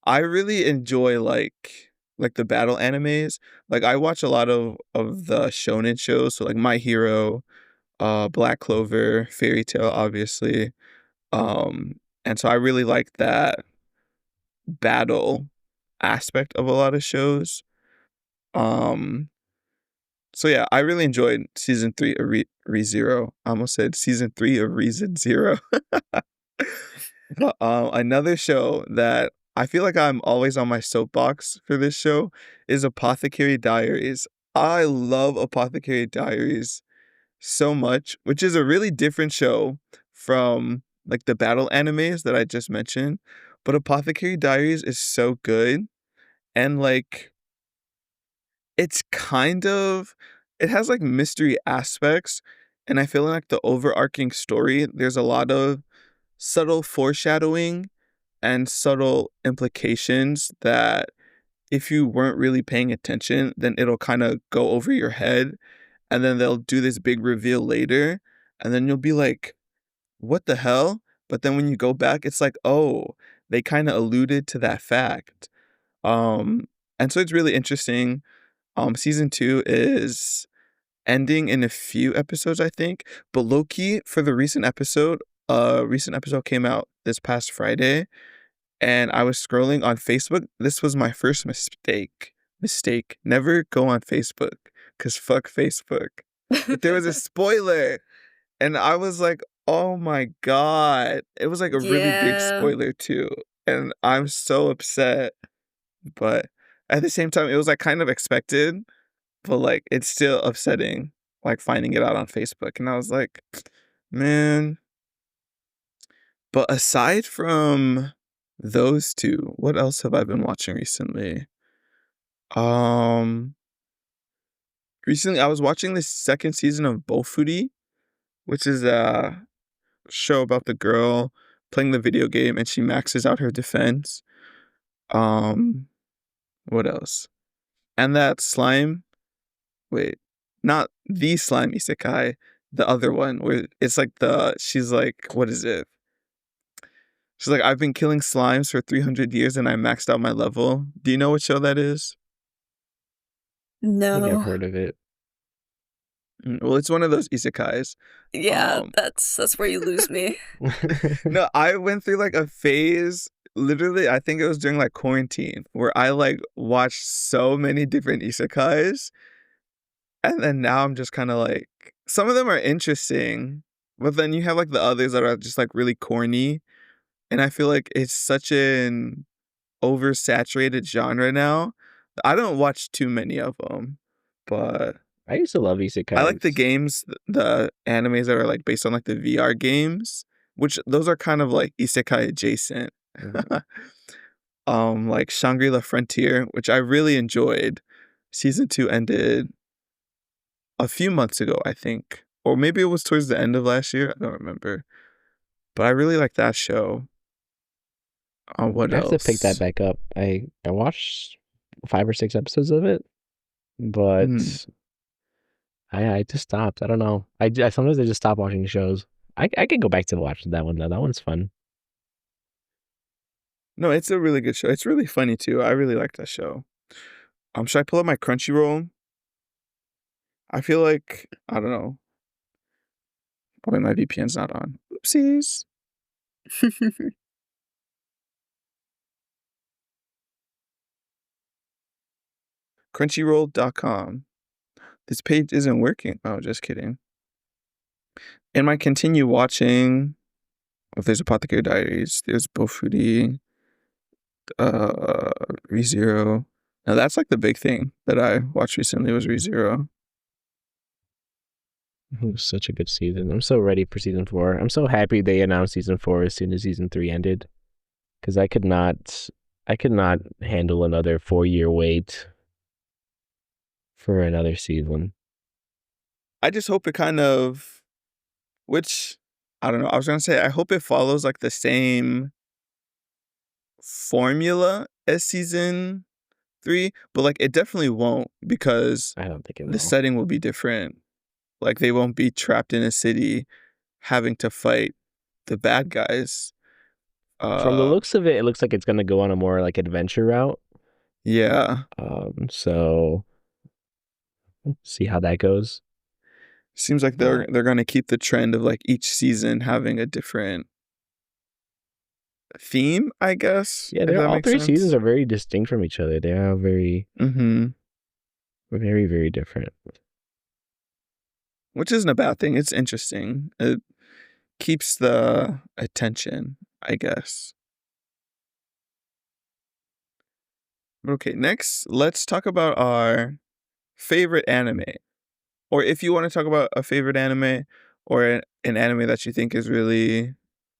I really enjoy like the battle animes. Like I watch a lot of the shonen shows, so like My Hero, Black Clover, Fairy Tail, obviously. And so I really like that battle aspect of a lot of shows. Um, so yeah, I really enjoyed season 3 of ReZero. I almost said season 3 of Reason Zero. Another show that I feel like I'm always on my soapbox for this show is Apothecary Diaries. I love Apothecary Diaries so much, which is a really different show from like the battle animes that I just mentioned. But Apothecary Diaries is so good. And, like, it's kind of it has, like, mystery aspects, and I feel like the overarching story, there's a lot of subtle foreshadowing and subtle implications that if you weren't really paying attention, then it'll kinda go over your head, and then they'll do this big reveal later, and then you'll be like, "What the hell?" But then when you go back, it's like, "Oh, they kinda alluded to that fact." Um, and so it's really interesting. Season 2 is ending in a few episodes, I think, but low key for the recent episode came out this past Friday, and I was scrolling on Facebook. This was my first mistake. Mistake. Never go on Facebook, 'cause fuck Facebook. But there was a spoiler, and I was like, "Oh my god." It was like a really big Yeah. spoiler too, and I'm so upset, but at the same time, it was, like, kind of expected, but, like, it's still upsetting, like, finding it out on Facebook, and I was like, "Man." But aside from those 2, what else have I been watching recently? Um, Recently, I was watching the 2nd season of Foodie, which is a show about the girl playing the video game, and she maxes out her defense. Um, what else? And that slime wait, not the slime isekai, the other one where it's like she's like, what is it? She's like, "I've been killing slimes for 300 years and I maxed out my level." Do you know what show that is? I think I've No. heard of it. Well, it's one of those isekais. Yeah, Um, that's where you lose me. no, I went through like a phase, literally, I think it was during like quarantine, where I like watched so many different isekais. And then now I'm just kind of like, some of them are interesting, but then you have like the others that are just like really corny. And I feel like it's such an oversaturated genre now. I don't watch too many of them, but I used to love I like the isekais. games, the animes that are like based on like the VR games, which those are kind of like isekai adjacent. Mhm. Like Shangri-La Frontier, which I really enjoyed. Season 2 ended a few months ago, I think. Or maybe it was towards the end of last year. I don't remember. But I really like that show. What I have to pick that else? back up. I watched 5 or 6 episodes of it, Hmm. but I just stopped. I don't know. Sometimes I just stop watching shows. I could go back to watch that one though. That one's fun. No, it's a really good show. It's really funny too. I really like that show. Should I pull up my Crunchyroll? I feel like I don't know. Probably my VPN's not on. Oopsies. Crunchyroll.com. This page isn't working. Oh, just kidding. And I continue watching. Oh, there's Apothecary Diaries. There's Bofuri. Uh, ReZero. Now that's like the big thing that I watched recently was ReZero. It was such a good season. I'm so ready for season 4. I'm so happy they announced season 4 as soon as season 3 ended, because I could not handle another 4-year wait for another season. I just hope it kind of, which I don't know. I was gonna say I hope it follows like the same formula as season 3, but like it definitely won't because I don't think it the will. setting will be different. Like they won't be trapped in a city having to fight the bad guys. From the Uh, looks of it, it looks like it's gonna go on a more like adventure route. yeah. So see how that goes. Seems like Uh, they're gonna keep the trend of like each season having a different theme, I guess, yeah, if they're that all makes 3 seasons sense. are very distinct from each other. They are very, Mm-hmm. very, very different. Which isn't a bad thing. It's interesting. It keeps the attention, I guess. Okay, next, let's talk about our favorite anime. Or if you want to talk about a favorite anime or an anime that you think is really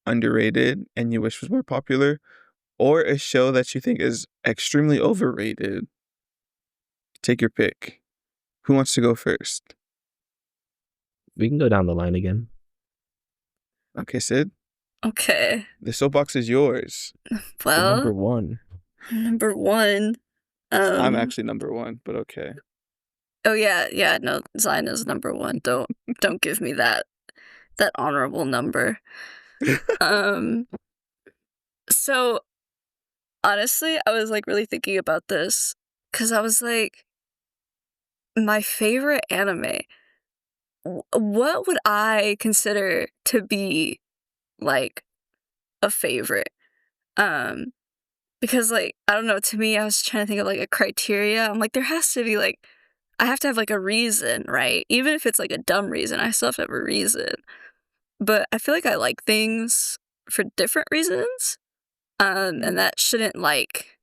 underrated and you wish was more popular, or a show that you think is extremely overrated. Take your pick. Who wants to go first? We can go down the line again. Okay, Sid, Okay. the soapbox is yours. The number Well, one. number one. I'm actually number one, but okay. Oh yeah, no, Zion is number one. Don't give me that honorable number. So honestly, I was like really thinking about this because I was like, my favorite anime. What would I consider to be like a favorite? Um, because like I don't know. To me, I was trying to think of like a criteria. I'm like, there has to be like, I have to have like a reason, right? Even if it's like a dumb reason, I still have to have a reason. But I feel like I like things for different reasons. And that shouldn't like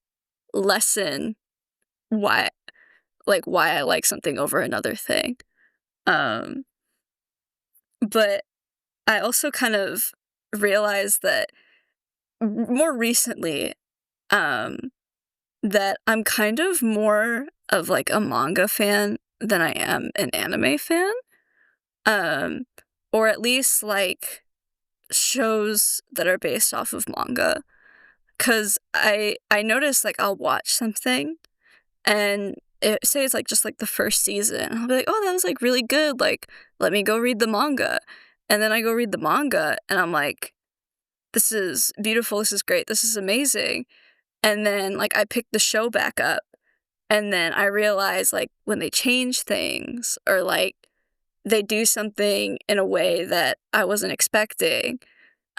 lessen why I like something over another thing. Um, but I also kind of realized that more recently, um, that I'm kind of more of like a manga fan than I am an anime fan. Um, or at least like shows that are based off of manga. 'Cause I notice like I'll watch something and say it's like just like the first season. I'll be like, "Oh, that was like really good. Like, let me go read the manga." And then I go read the manga and I'm like, "This is beautiful. This is great. This is amazing." And then like I pick the show back up and then I realize like when they change things or like they do something in a way that I wasn't expecting,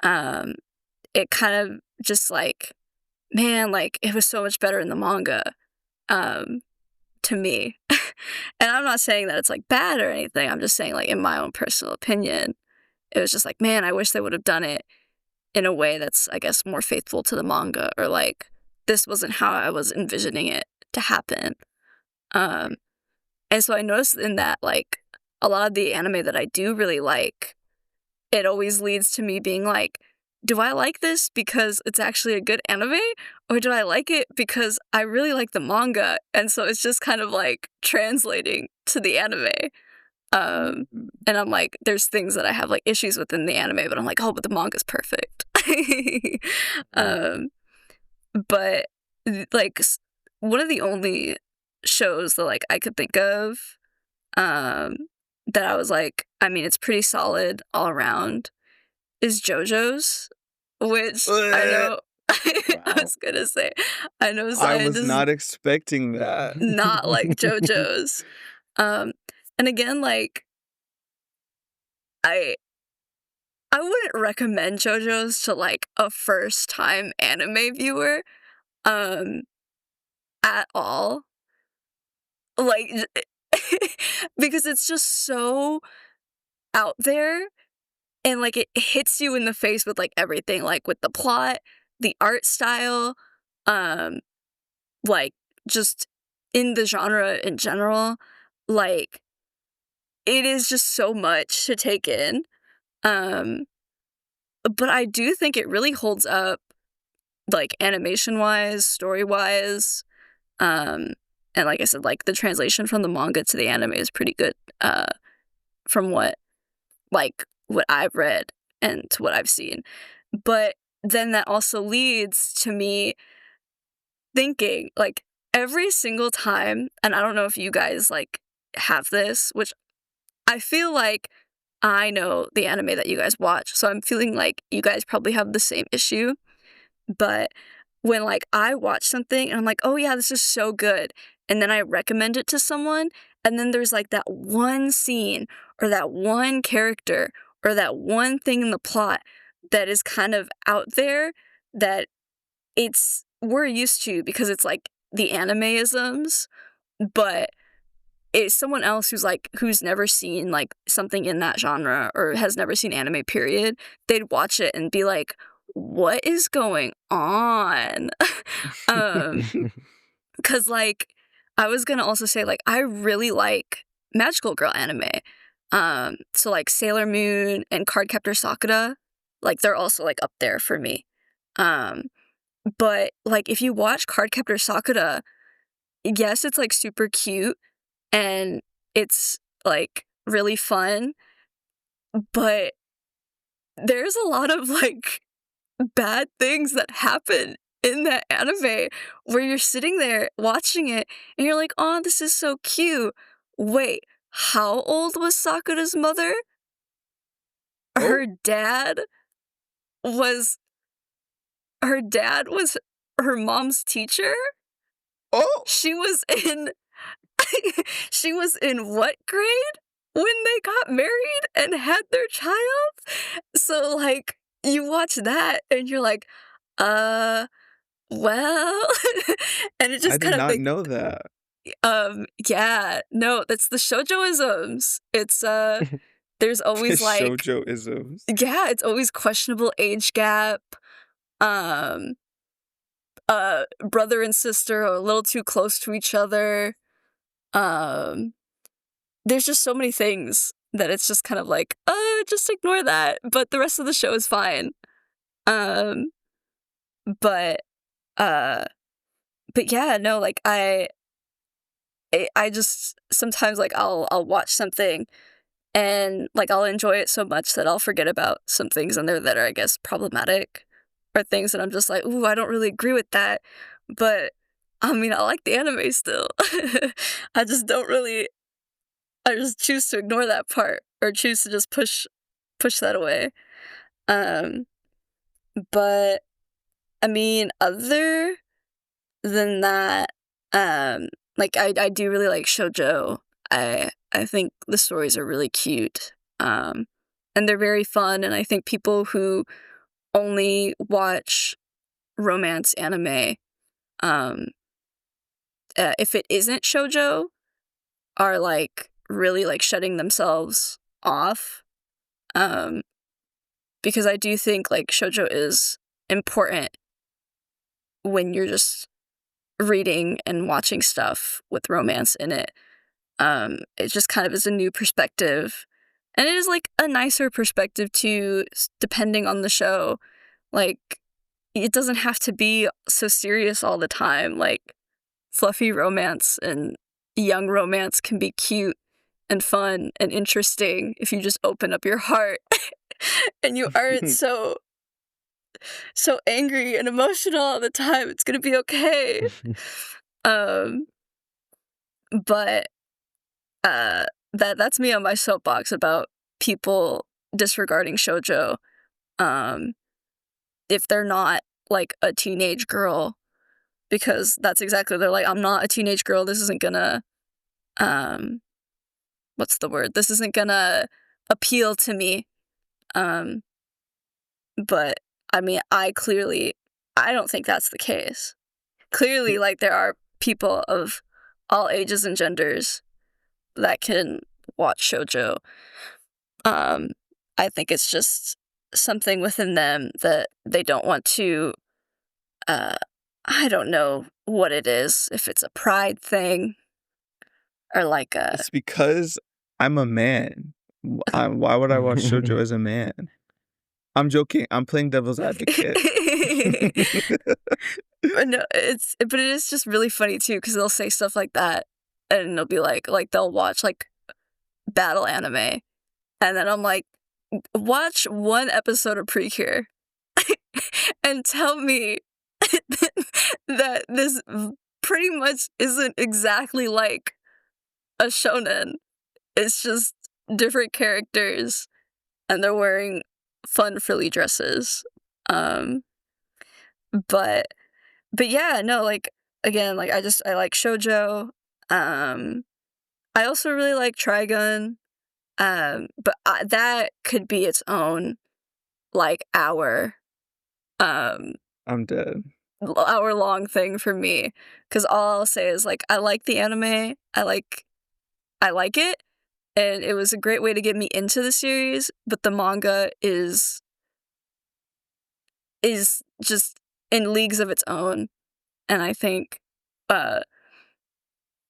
um, it kind of just like, man, like it was so much better in the manga. Um, to me. And I'm not saying that it's like bad or anything. I'm just saying like in my own personal opinion, it was just like, man, I wish they would have done it in a way that's I guess more faithful to the manga or like this wasn't how I was envisioning it to happen. Um and so I noticed in that like a lot of the anime that I do really like, it always leads to me being like, do I like this because it's actually a good anime? Or do I like it because I really like the manga? And so it's just kind of like translating to the anime. And I'm like, there's things that I have like issues with in the anime, but I'm like, oh, but the manga's perfect. um, but like one of the only shows that like I could think of um, that I was like, I mean, it's pretty solid all around is JoJo's, which I know I Wow. was gonna say, I know I Zion was does not expecting that. not like JoJo's. Um, and again, like I I wouldn't recommend JoJo's to like a first time anime viewer, um, at all. Like because it's just so out there and like it hits you in the face with like everything, like with the plot, the art style, um, like just in the genre in general, like it is just so much to take in. Um, but I do think it really holds up, like animation wise, story wise, um, and like I said, like the translation from the manga to the anime is pretty good. From what I've read and to what I've seen. But then that also leads to me thinking, like, every single time, and I don't know if you guys, like, have this, which I feel like I know the anime that you guys watch, so I'm feeling like you guys probably have the same issue. But when, like, I watch something and I'm like, "Oh, yeah, this is so good," and then I recommend it to someone, and then there's, like, that one scene or that one character or that one thing in the plot that is kind of out there that we're used to because it's, like, the anime-isms, but it's someone else who's never seen, like, something in that genre or has never seen anime, period, they'd watch it and be like, "What is going on?" Um, 'Cause, like, I was gonna also say, like, I really like magical girl anime. So, like, Sailor Moon and Cardcaptor Sakura, like, they're also, like, up there for me. Um, But, like, if you watch Cardcaptor Sakura, yes, it's, like, super cute, and it's, like, really fun, but there's a lot of, like, bad things that happen in that anime where you're sitting there watching it, and you're like, "Oh, this is so cute. Wait, how old was Sakura's mother? Oh, Her dad was her dad was her mom's teacher? oh, She was in she was in what grade when they got married and had their child?" So, like, you watch that and you're like, "Uh, well," and it I just did kind of not like, know that. yeah, no, that's the shoujoisms. There's always, like, Shoujo isms. yeah, it's always questionable age gap, um, brother and sister are a little too close to each other, um, there's just so many things that it's just kind of like, just ignore that," but the rest of the show is fine. Um, but, uh but yeah, no, like, I just sometimes, like, I'll watch something and, like, I'll enjoy it so much that I'll forget about some things in there that are, I guess, problematic, or things that I'm just like, "Ooh, I don't really agree with that," but, I mean, I like the anime still. I just don't really I just choose to ignore that part, or choose to just push that away. Um, but, I mean, other than that, like, I do really like shoujo. I think the stories are really cute, and they're very fun, and I think people who only watch romance anime, um, if it isn't shoujo, are, like, really, like, shutting themselves off, um, because I do think, like, shoujo is important when you're just reading and watching stuff with romance in it. It just kind of is a new perspective, and it is, like, a nicer perspective too, depending on the show. Like, it doesn't have to be so serious all the time. Like, fluffy romance and young romance can be cute and fun and interesting if you just open up your heart and you aren't so angry and emotional all the time. It's gonna be okay. Um, but uh that's me on my soapbox about people disregarding shoujo. Um, if they're not like a teenage girl, because that's exactly they're like, I'm not a teenage girl. This isn't gonna um what's the word? This isn't gonna appeal to me. Um, but I mean, I don't think that's the case. Clearly, like, there are people of all ages and genders that can watch shoujo. Um, I think it's just something within them that they don't want to, uh, I don't know what it is, if it's a pride thing or like a It's because I'm a man. Why would I watch shoujo as a man? I'm joking. I'm playing devil's advocate. But no, but it is just really funny too, because they'll say stuff like that, and they'll be like they'll watch like battle anime, and then I'm like, watch one episode of Precure, and tell me that this pretty much isn't exactly like a shonen. It's just different characters, and they're wearing fun frilly dresses. Um, but yeah, no, like, again, like, I like shoujo. Um, I also really like Trigun. But that could be its own, like, um, I'm dead. hour-long thing for me. Because all I'll say is, like, I like the anime. I like it, and it was a great way to get me into the series, but the manga is just in leagues of its own, and I think, uh,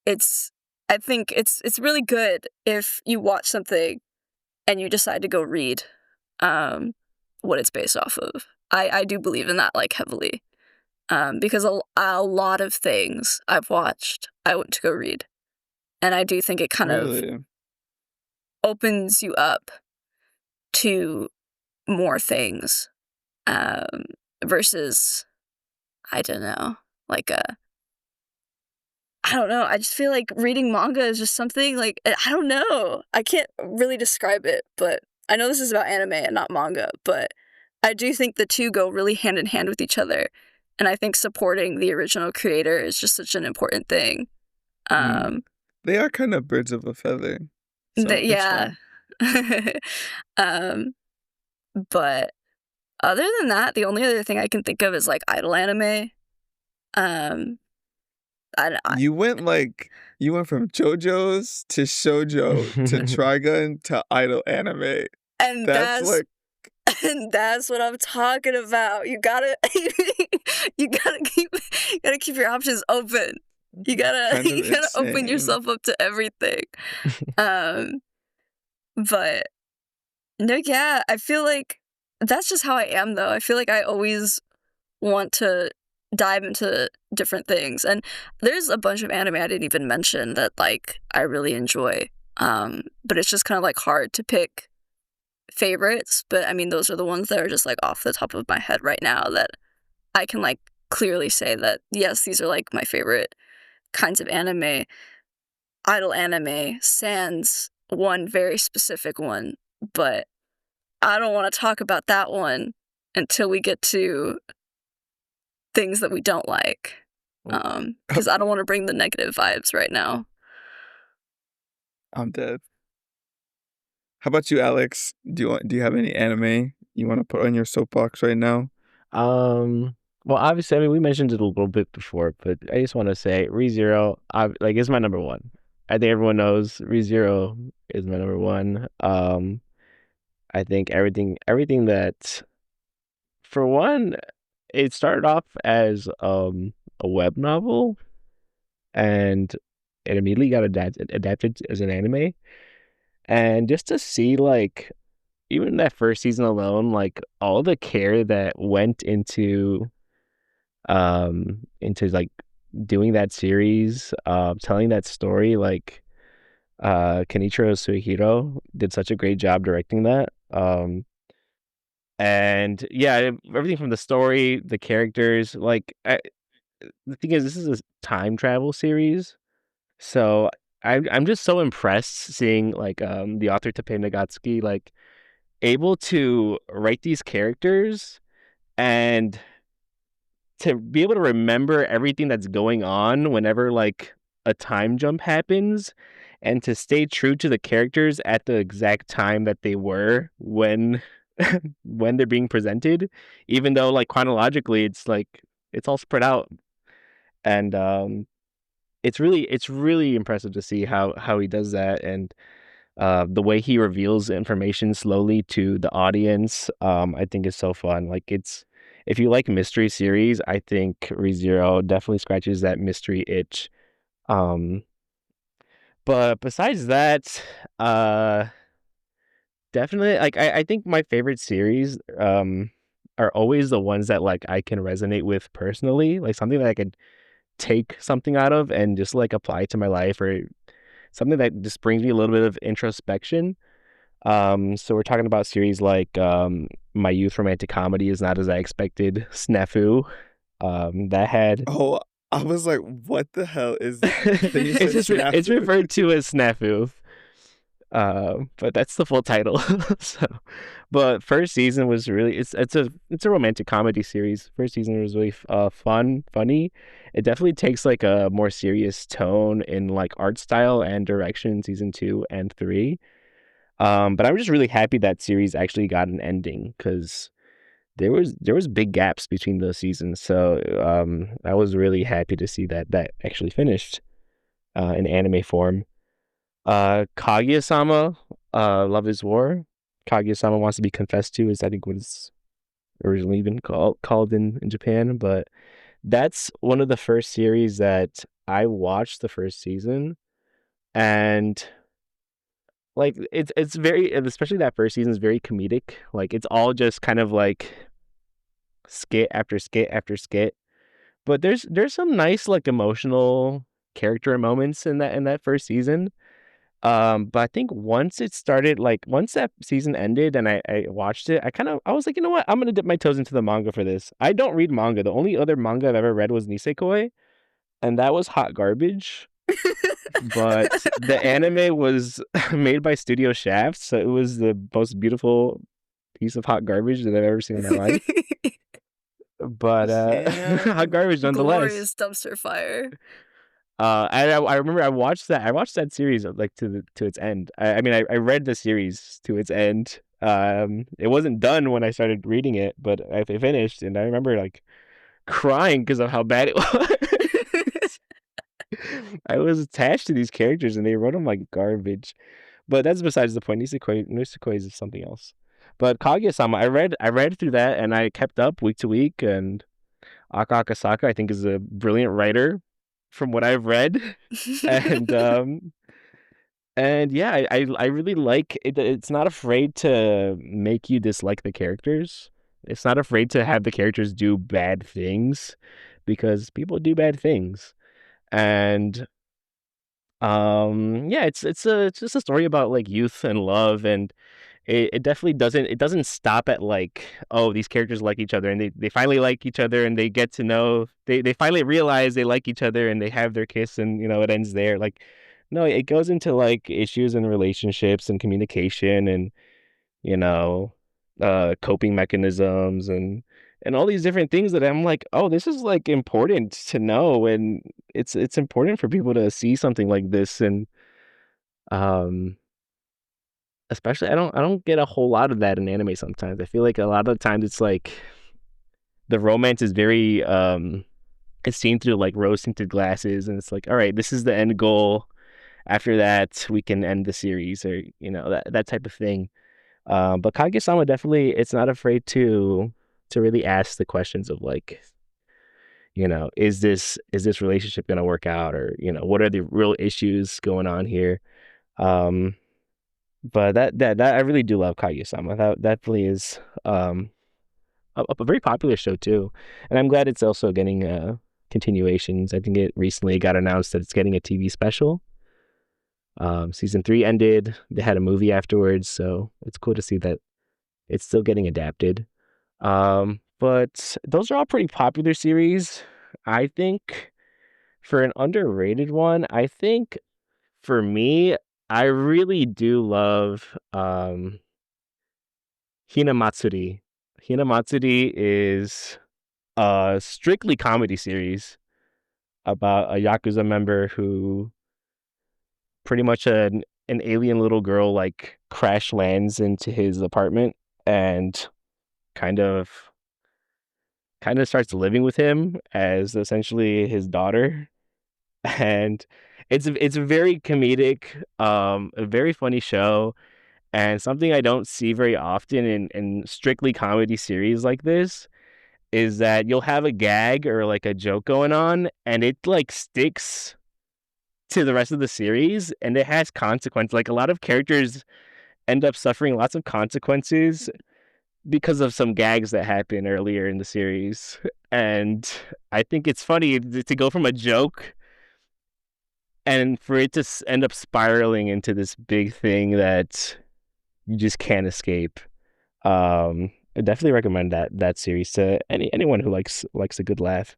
it's it's really good if you watch something and you decide to go read, um, what it's based off of. I do believe in that, like, heavily. because a lot of things I've watched, I went to go read. And I do think it kind of Really? opens you up to more things, um, versus, I don't know, like I don't know. I just feel like reading manga is just something like I don't know. I can't really describe it, but I know this is about anime and not manga, but I do think the two go really hand in hand with each other. And I think supporting the original creator is just such an important thing. Mm. Um, They are kind of birds of a feather, so it's yeah. fine. um, but other than that, the only other thing I can think of is like idol anime. Um, I You went from JoJo's to shoujo to Trigun to idol anime. and That's that's like and that's what I'm talking about. You gotta you gotta keep your options open. You gotta kind of you gotta open insane. yourself up to everything. Um, but no, yeah, I feel like that's just how I am though. I feel like I always want to dive into different things. And there's a bunch of anime I didn't even mention that like I really enjoy. But it's just kind of like hard to pick favorites, but I mean those are the ones that are just like off the top of my head right now that I can like clearly say that yes, these are like my favorite kinds of anime. Idol anime sans one very specific one, but I don't want to talk about that one until we get to things that we don't like. Because I don't want to bring the negative vibes right now. I'm dead. How about you, Alex? Do you have any anime you want to put on your soapbox right now? Um, well, obviously, I mean, we mentioned it a little bit before, but I just want to say ReZero, like, is my number one. I think everyone knows ReZero is my number one. I think everything that, for one, it started off as a web novel, and it immediately got adapted as an anime. And just to see, like, even that first season alone, like all the care that went into like doing that series, telling that story, like Kenichiro Suehiro did such a great job directing that. And yeah, everything from the story, the characters, the thing is, this is a time travel series, so I'm just so impressed seeing like the author Teppei Nagatsuki like able to write these characters and to be able to remember everything that's going on whenever like a time jump happens, and to stay true to the characters at the exact time that they were when when they're being presented, even though like chronologically it's like it's all spread out. And it's really impressive to see how he does that, and the way he reveals information slowly to the audience, I think is so fun. Like it's if you like mystery series, I think ReZero definitely scratches that mystery itch. Um, but besides that, uh, definitely like I think my favorite series are always the ones that like I can resonate with personally, like something that I could take something out of and just like apply to my life, or something that just brings me a little bit of introspection. So we're talking about series like My Youth Romantic Comedy Is Not As I Expected, Snafu. That had Oh, I was like, what the hell is then you it's said it's snafu. referred to as Snafu. But that's the full title. So, but first season was really it's a romantic comedy series. First season was really funny. It definitely takes like a more serious tone in like art style and direction in season 2 and 3. But I'm just really happy that series actually got an ending, because there was big gaps between those seasons. So I was really happy to see that that actually finished in anime form. Kaguya-sama, Love is War. Kaguya-sama Wants to Be Confessed To is, I think, what it's originally been called in Japan. But that's one of the first series that I watched the first season, and like it's very, especially that first season is very comedic. Like it's all just kind of like skit after skit after skit. But there's some nice like emotional character moments in that first season. But I think once it started, like once that season ended and I watched it, I was like, you know what? I'm gonna dip my toes into the manga for this. I don't read manga. The only other manga I've ever read was Nisekoi, and that was hot garbage. But the anime was made by Studio Shaft, so it was the most beautiful piece of hot garbage that I've ever seen in my life. But hot Damn. garbage nonetheless. Glorious dumpster fire. I remember I watched that. I watched that series like to its end. I mean, I read the series to its end. It wasn't done when I started reading it, but I finished, and I remember like crying because of how bad it was. I was attached to these characters, and they wrote them like garbage. But that's besides the point. Nisekoi is something else. But Kaguya-sama, I read through that, and I kept up week to week. And Aka Akasaka, I think, is a brilliant writer, from what I've read. And yeah, I really like it. It's not afraid to make you dislike the characters. It's not afraid to have the characters do bad things, because people do bad things. And yeah, it's just a story about like youth and love, and it definitely doesn't stop at like, oh, these characters like each other, and they finally like each other, and they get to know, they finally realize they like each other, and they have their kiss, and it ends there. Like, no, it goes into like issues and relationships and communication, and you know coping mechanisms, and all these different things that I'm like, oh, this is like important to know, and it's important for people to see something like this. And um especially, I don't get a whole lot of that in anime sometimes. I feel like a lot of the times it's like the romance is very it's seen through like rose tinted glasses, and it's like, all right, this is the end goal. After that, we can end the series, or that type of thing. But Kaguya-sama definitely, it's not afraid to really ask the questions of like, is this relationship gonna work out, or what are the real issues going on here? Um, but that I really do love Kaguya-sama. That definitely is a very popular show too, and I'm glad it's also getting continuations. I think it recently got announced that it's getting a TV special. Season 3 ended. They had a movie afterwards, so it's cool to see that it's still getting adapted. But those are all pretty popular series. I think for an underrated one, I think for me, I really do love Hinamatsuri. Hinamatsuri is a strictly comedy series about a Yakuza member who pretty much an alien little girl like crash lands into his apartment, and kind of starts living with him as essentially his daughter. And it's a very comedic, a very funny show, and something I don't see very often in strictly comedy series like this is that you'll have a gag or like a joke going on, and it like sticks to the rest of the series, and it has consequence. Like, a lot of characters end up suffering lots of consequences because of some gags that happen earlier in the series. And I think it's funny to go from a joke and for it to end up spiraling into this big thing that you just can't escape. I definitely recommend that series to anyone who likes a good laugh.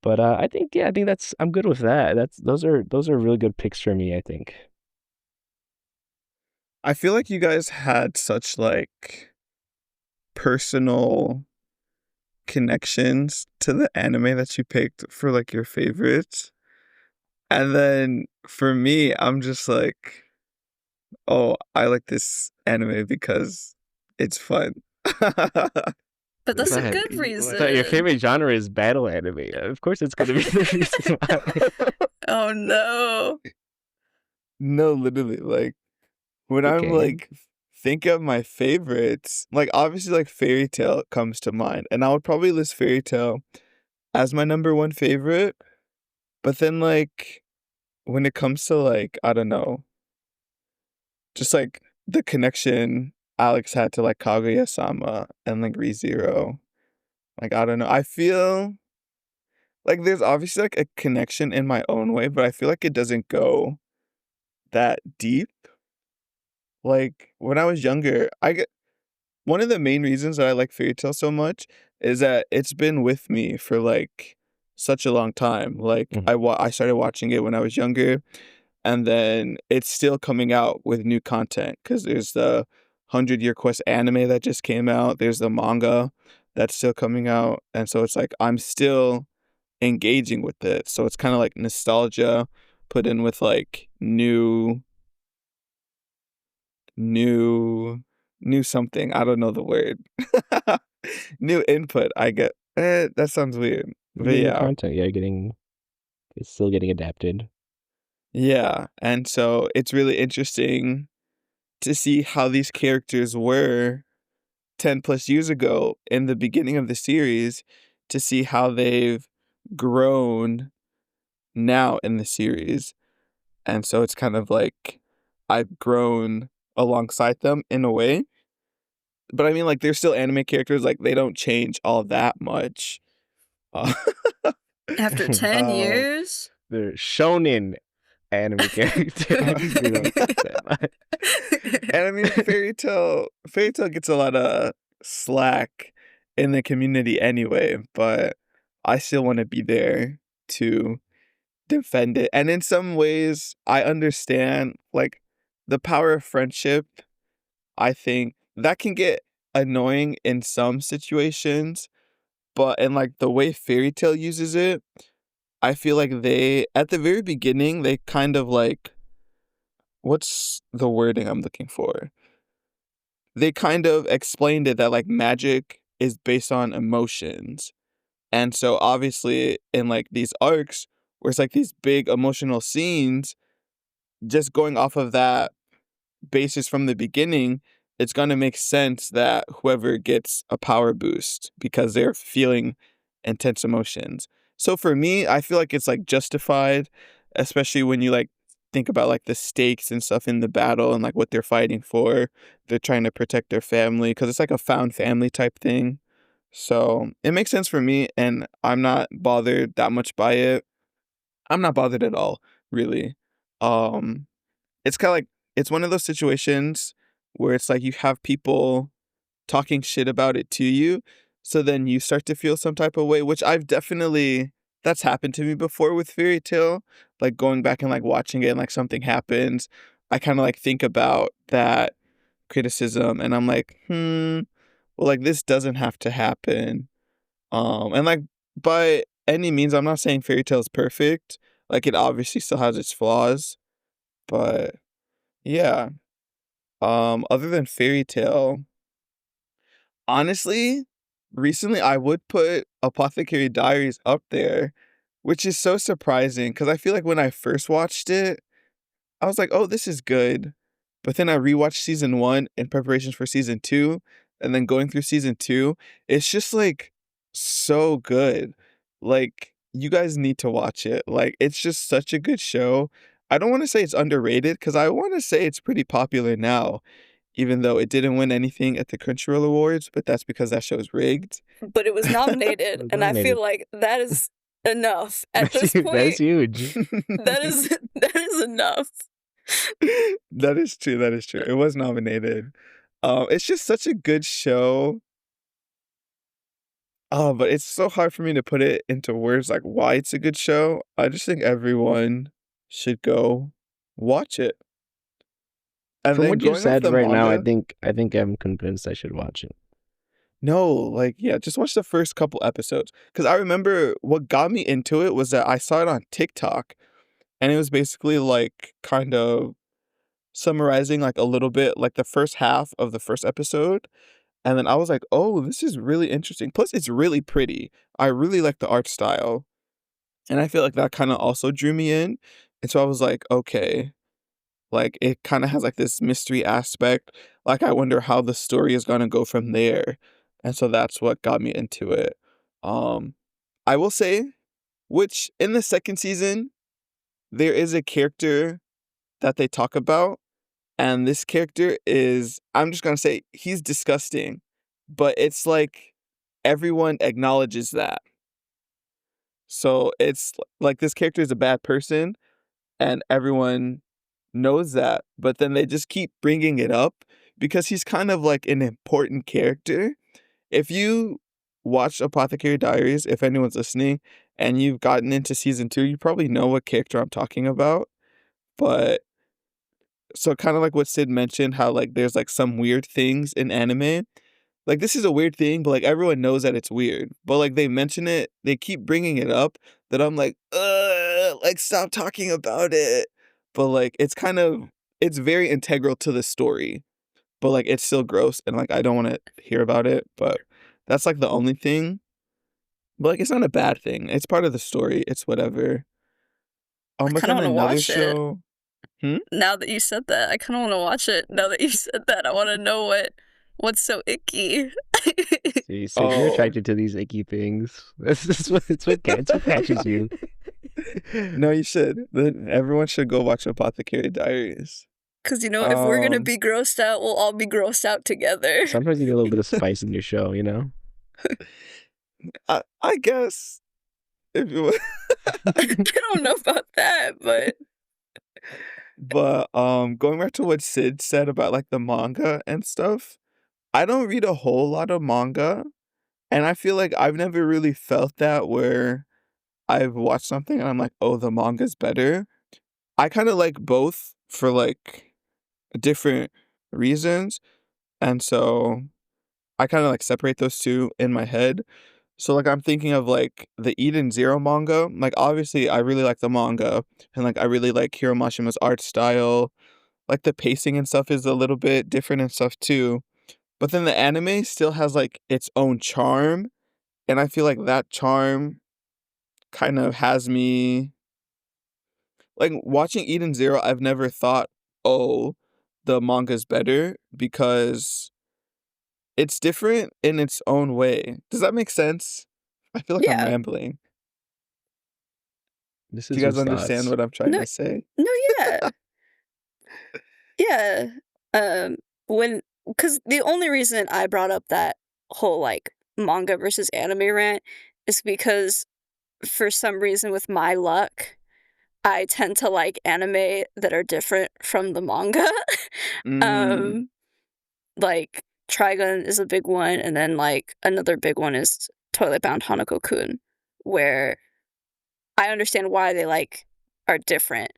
But I think, yeah, I think I'm good with that. Those are really good picks for me, I think. I feel like you guys had such like personal connections to the anime that you picked for like your favorites. And then for me, I'm just like, oh, I like this anime because it's fun. But that's Go a ahead. good So your reason. favorite genre is battle anime. Of course, it's gonna be the reason why. Oh no. No, literally, like when I'm Okay. like think of my favorites, like obviously like Fairy Tail comes to mind, and I would probably list Fairy Tail as my number one favorite. But then like when it comes to like, I don't know, just like the connection Alex had to like Kaguya-sama and like ReZero, like I don't know. I feel like, there's obviously, like, a connection in my own way, but I feel like it doesn't go that deep. Like, when I was younger, I get one of the main reasons that I like fairy tale so much is that it's been with me for, like, such a long time. Like, Mhm. I started watching it when I was younger, and then it's still coming out with new content because there's the 100 Year Quest anime that just came out, there's the manga that's still coming out, and so it's like I'm still engaging with it, so it's kinda like nostalgia put in with, like, new new something, I don't know the word. New input, I get that sounds weird, You're but getting new yeah. content. Yeah, it's still getting adapted. Yeah, and so it's really interesting to see how these characters were 10 plus years ago in the beginning of the series, to see how they've grown now in the series. And so it's kind of like I've grown alongside them in a way. But I mean, like, they're still anime characters, like, they don't change all that much. Uh, After 10 um, years? The shonen anime characters, they don't change that much. and I mean, Fairy Tale gets a lot of slack in the community anyway, but I still want to be there to defend it. And in some ways, I understand, like, the power of friendship. I think that can get annoying in some situations, but in, like, the way Fairy Tale uses it, I feel like they at the very beginning, they kind of, like, what's the wording I'm looking for? They kind of explained it that, like, magic is based on emotions. And so, obviously, in, like, these arcs where it's, like, these big emotional scenes, just going off of that basis from the beginning, it's gonna make sense that whoever gets a power boost because they're feeling intense emotions. So for me, I feel like it's, like, justified, especially when you, like, think about, like, the stakes and stuff in the battle and, like, what they're fighting for. They're trying to protect their family because it's like a found family type thing. So it makes sense for me, and I'm not bothered that much by it. I'm not bothered at all, really. Um it's kinda like it's one of those situations where it's like you have people talking shit about it to you, so then you start to feel some type of way, which I've definitely that's happened to me before with Fairy Tale, like, going back and, like, watching it and, like, something happens, I kinda, like, think about that criticism, and I'm like, "Hmm, well, like, this doesn't have to happen." And, like, by any means, I'm not saying Fairy Tail is perfect, like, it obviously still has its flaws, but yeah. Other than Fairy Tale, honestly, recently I would put Apothecary Diaries up there, which is so surprising because I feel like when I first watched it, I was like, "Oh, this is good." But then I rewatched season 1 in preparations for season 2, and then going through season 2, it's just, like, so good. Like, you guys need to watch it. Like, it's just such a good show. I don't wanna say it's underrated because I wanna say it's pretty popular now, even though it didn't win anything at the Crunchyroll Awards, but that's because that show's rigged. But it was nominated, It was and I nominated. feel like that is enough. At this That's point, huge. that is that is enough. That is true, that is true. It was nominated. It's just such a good show. Oh, but it's so hard for me to put it into words, like, why it's a good show. I just think everyone should go watch it. And From then what you've going off said the right now, manga, I think I'm convinced I should watch it. no, like, yeah, just watch the first couple episodes. Because I remember what got me into it was that I saw it on TikTok, and it was basically, like, kind of summarizing, like, a little bit, like, the first half of the first episode, and then I was like, "Oh, this is really interesting." Plus, it's really pretty. I really like the art style, and I feel like that kinda also drew me in, and so I was like, "Okay." Like, it kinda has, like, this mystery aspect, like, I wonder how the story is gonna go from there, and so that's what got me into it. Um, I will say, which in the 2nd season, there is a character that they talk about, and this character is I'm just gonna say he's disgusting, but it's like everyone acknowledges that. So it's like this character is a bad person and everyone knows that, but then they just keep bringing it up because he's kind of like an important character. If you watch Apothecary Diaries, if anyone's listening, and you've gotten into season 2, you probably know what character I'm talking about. But so kind of like what Sid mentioned, how like there's like some weird things in anime. Like this is a weird thing, but like everyone knows that it's weird. But like they mention it, they keep bringing it up that I'm like stop talking about it. But like it's very integral to the story. But like it's still gross and like I don't want to hear about it, but that's like the only thing. But like it's not a bad thing. It's part of the story. It's whatever. I But kind of then want to another watch it. show. Hmm? Now that you said that, I kind of want to watch it. Now that you said that, I want to know what's so icky. See, Sid, you're Oh. attracted to these icky things. It's what catches you. No, you should. Everyone should go watch Apothecary Diaries. Because, if we're going to Um, be grossed out, we'll all be grossed out together. Sometimes you need a little bit of spice in your show, you know? I guess if you I don't know about that, but but going back to what Sid said about like the manga and stuff, I don't read a whole lot of manga, and I feel like I've never really felt that where I've watched something and I'm like, "Oh, the manga's better." I kind of like both for like different reasons, and so I kind of like separate those two in my head. So like I'm thinking of like the Eden Zero manga. Like obviously I really like the manga and like I really like Hiro Mashima's art style. Like the pacing and stuff is a little bit different and stuff too. But then the anime still has like its own charm, and I feel like that charm kind of has me like watching Eden Zero. I've never thought, "Oh, the manga's better," because it's different in its own way. Does that make sense? I feel like I'm yeah. rambling. This Do is you guys whose understand thoughts? what I'm trying No, to say? no, yeah. Yeah. Um, because the only reason I brought up that whole like manga versus anime rant is because for some reason with my luck, I tend to like anime that are different from the manga. Mm, um, like Trigun is a big one, and then like another big one is Toilet Bound Hanako-kun, where I understand why they like are different.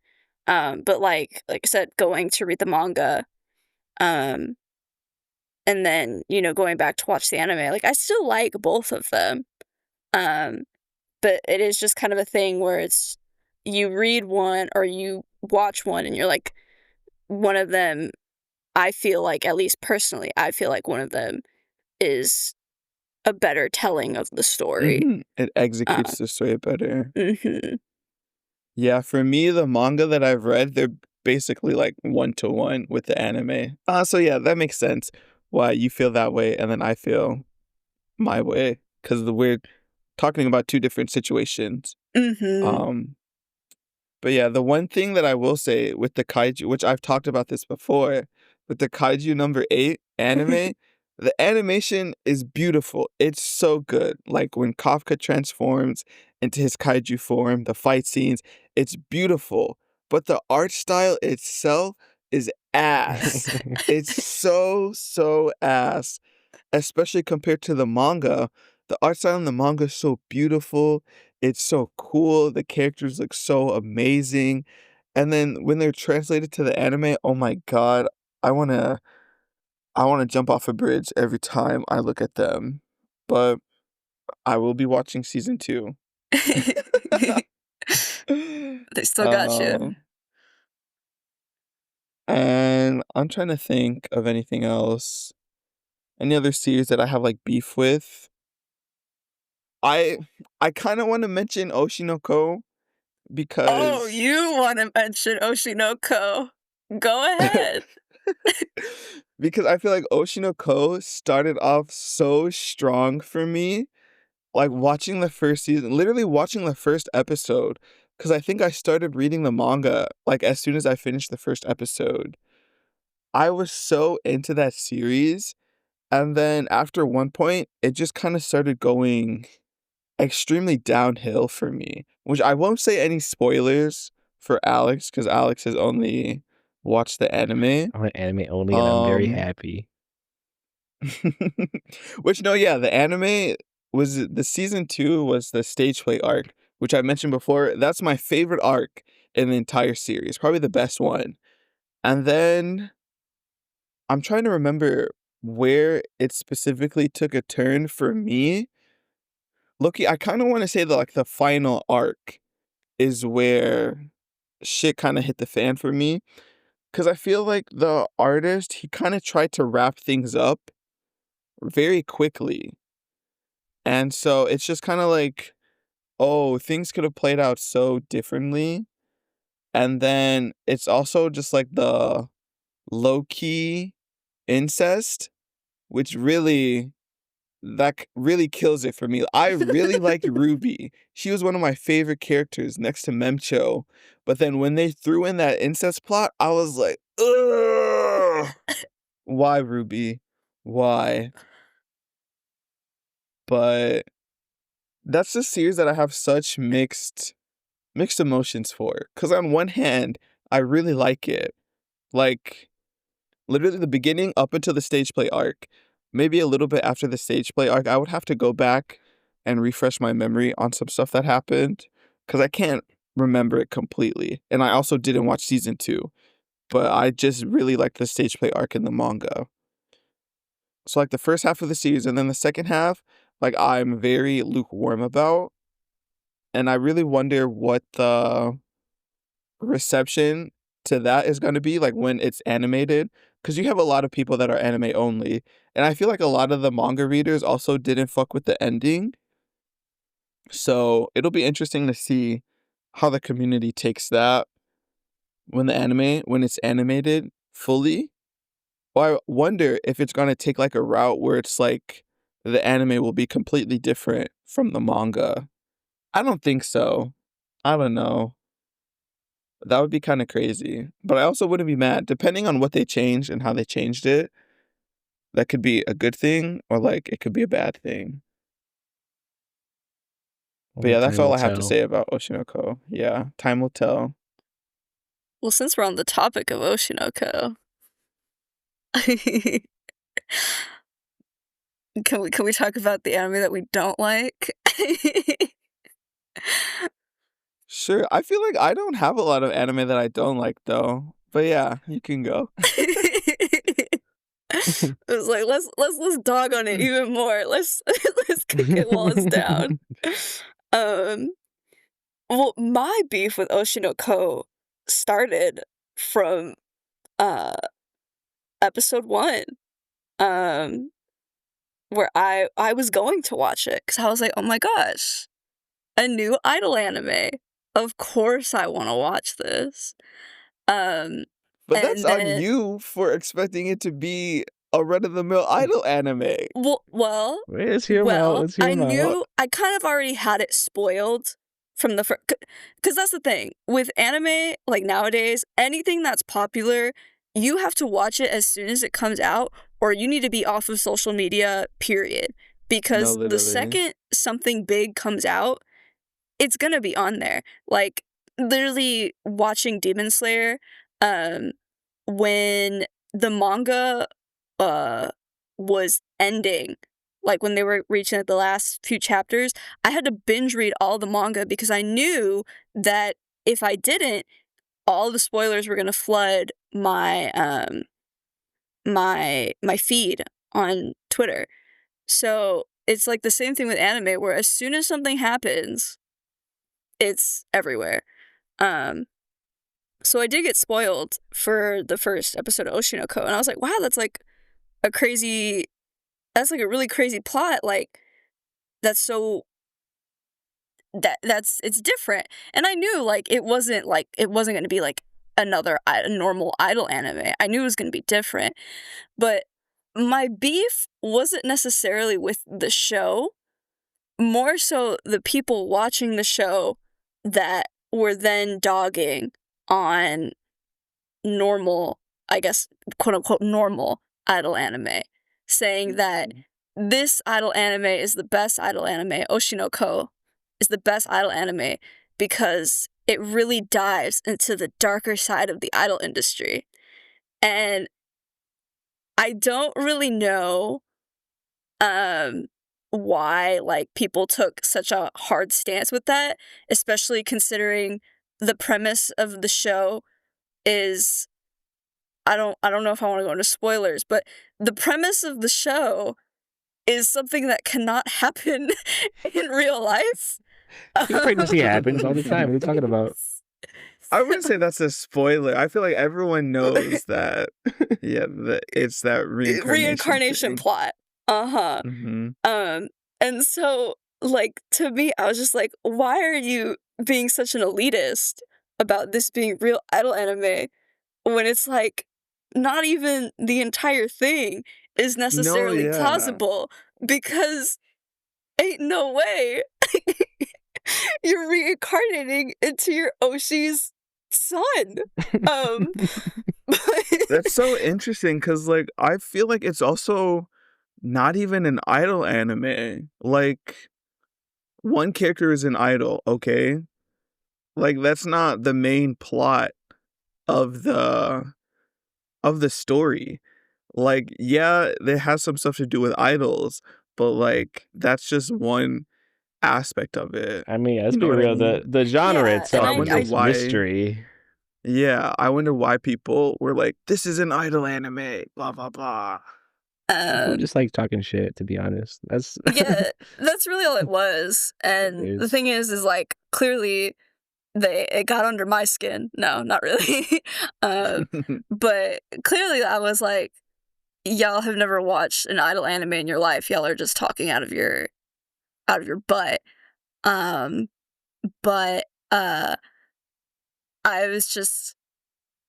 But like I said, going to read the manga, um, and then going back to watch the anime, like I still like both of them. Um, but it is just kind of a thing where it's you read one or you watch one and you're like one of them. I feel like, at least personally, I feel like one of them is a better telling of the story. it Uh, executes the story better. mhm. Yeah, for me, the manga that I've read, they're basically like one to one with the anime. So yeah, that makes sense why you feel that way and then I feel my way because we're talking about two different situations. Mhm. Um, But yeah, the one thing that I will say with the kaiju, which I've talked about this before, with the kaiju number 8 anime, the animation is beautiful. It's so good. Like when Kafka transforms into his kaiju form, the fight scenes, it's beautiful. But the art style itself is ass. It's so ass, especially compared to the manga. The art style in the manga is so beautiful. It's so cool. The characters look so amazing. And then when they're translated to the anime, oh my god, I wanna I wanna jump off a bridge every time I look at them. But I will be watching season 2. They still got you. Um, and I'm trying to think of anything else. Any other series that I have like beef with? I I kind of want to mention Oshinoko Oh, because you want to mention Oshinoko? Go ahead. because I feel like Oshinoko started off so strong for me. Like watching the first season, literally watching the first episode, because I think I started reading the manga like as soon as I finished the first episode. I was so into that series, and then after one point, it just kind of started going. extremely downhill for me, which I won't say any spoilers for Alex because Alex has only watched the anime. I'm an anime only, and I'm very Um, happy. which no, yeah, the anime was the season 2 was the stage play arc, which I mentioned before. That's my favorite arc in the entire series, probably the best one. And then I'm trying to remember where it specifically took a turn for me. Loki, I kind of want to say that like the final arc is where shit kind of hit the fan for me because I feel like the artist he kind of tried to wrap things up very quickly. And so it's just kind of like, oh, things could have played out so differently. And then it's also just like the low key incest, which really really kills it for me. I really liked Ruby. She was one of my favorite characters next to Memcho. But then when they threw in that incest plot, I was like, ugh. Why, Ruby? Why? But that's a series that I have such mixed emotions for. Cause on one hand, I really like it. Like literally the beginning up until the stage play arc. Maybe a little bit after the stage play arc, I would have to go back and refresh my memory on some stuff that happened because I can't remember it completely. And I also didn't watch season 2, but I just really liked the stage play arc in the manga. So like the first half of the series and then the second half, like I'm very lukewarm about. And I really wonder what the reception to that is going to be like when it's animated because you have a lot of people that are anime only and I feel like a lot of the manga readers also didn't fuck with the ending, so it'll be interesting to see how the community takes that when it's animated fully. Or I wonder if it's going to take like a route where it's like the anime will be completely different from the manga. I don't think so. I don't know. That would be kind of crazy. But I also wouldn't be mad. Depending on what they changed and how they changed it, that could be a good thing or like it could be a bad thing. But Only yeah, that's time all will I have to tell. say about Oshinoko. Yeah, time will tell. Well, since we're on the topic of Oshinoko, can we talk about the anime that we don't like? Sure. I feel like I don't have a lot of anime that I don't like though. But yeah, you can go. It was like let's dog on it even more. Let's kick it while it's down. Um, well, my beef with Oshinoko started from uh episode 1. Um, where I was going to watch it because I was like, oh my gosh, a new idol anime. Of course I want to watch this. Um, But that's and on then you for expecting it to be a run-of-the-mill idol anime. well, well, Wait, let's hear him out. Let's hear I him out. knew I kind of already had it spoiled from the first, because that's the thing with anime. Like nowadays, anything that's popular, you have to watch it as soon as it comes out, or you need to be off of social media. Period. No, Because the literally. second something big comes out, it's gonna be on there. Like literally watching Demon Slayer, um, when the manga uh was ending, like when they were reaching the last few chapters, I had to binge read all the manga because I knew that if I didn't, all the spoilers were gonna flood my feed on Twitter. So it's like the same thing with anime where as soon as something happens, it's everywhere. Um, so I did get spoiled for the first episode of Oshinoko, and I was like, wow, a crazy, that's like a really crazy plot. Like, that's so, it's different. And I knew, it wasn't going to be like a normal idol anime. I knew it was going to be different. But my beef wasn't necessarily with the show, more so the people watching the show that were then dogging on normal, I guess, quote unquote, normal idol anime, saying that this idol anime is the best idol anime. Oshinoko is the best idol anime because it really dives into the darker side of the idol industry. And I don't really know why like people took such a hard stance with that, especially considering the premise of the show is I don't know if I want to go into spoilers, but the premise of the show is something that cannot happen in real life. Teen pregnancy happens all the time. What are you talking about? I wouldn't say that's a spoiler. I feel like everyone knows that. Yeah, it's that Reincarnation thing. plot. Uh-huh. And so like to me, I was just like, why are you being such an elitist about this being real idol anime when it's like not even the entire thing is No, necessarily yeah. plausible because ain't no way you're reincarnating into your Oshi's son. That's so interesting because, like, I feel like it's also not even an idol anime. Like, one character is an idol, okay? Like, that's not the main plot of the story. Like, yeah, it has some stuff to do with idols, but like that's just one aspect of it. I mean, let's You know be what I real. mean? The genre Yeah, So and I itself is wonder I just why. mystery. Yeah, I wonder why people were like, "This is an idol anime." Blah blah blah. People um just like talking shit, to be honest. That's yeah, that's really all it was. it And the is. thing is like clearly it got under my skin. No, not really. But clearly I was like, y'all have never watched an idol anime in your life. Y'all are just talking out of your butt. Um, but I was just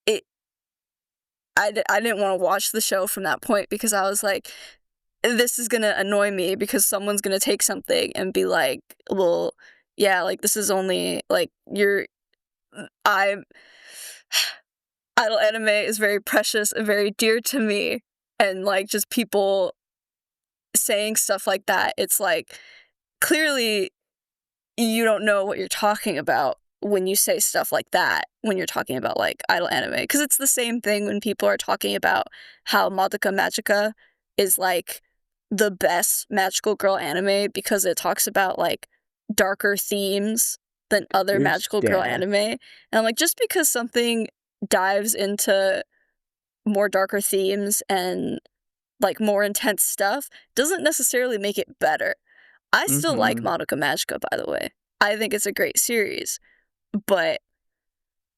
it. I didn't want to watch the show from that point because I was like, this is gonna annoy me because someone's gonna take something and be like, well, yeah, like this is only like you're I idol anime is very precious and very dear to me, and like just people saying stuff like that, it's like clearly you don't know what you're talking about when you say stuff like that when you're talking about like idol anime, because it's the same thing when people are talking about how Madoka Magica is like the best magical girl anime because it talks about like darker themes than other magical girl Yeah. anime. And I'm like, just because something dives into more darker themes and like more intense stuff doesn't necessarily make it better. I still like Mm-hmm. Madoka Magica, by the way. I think it's a great series, but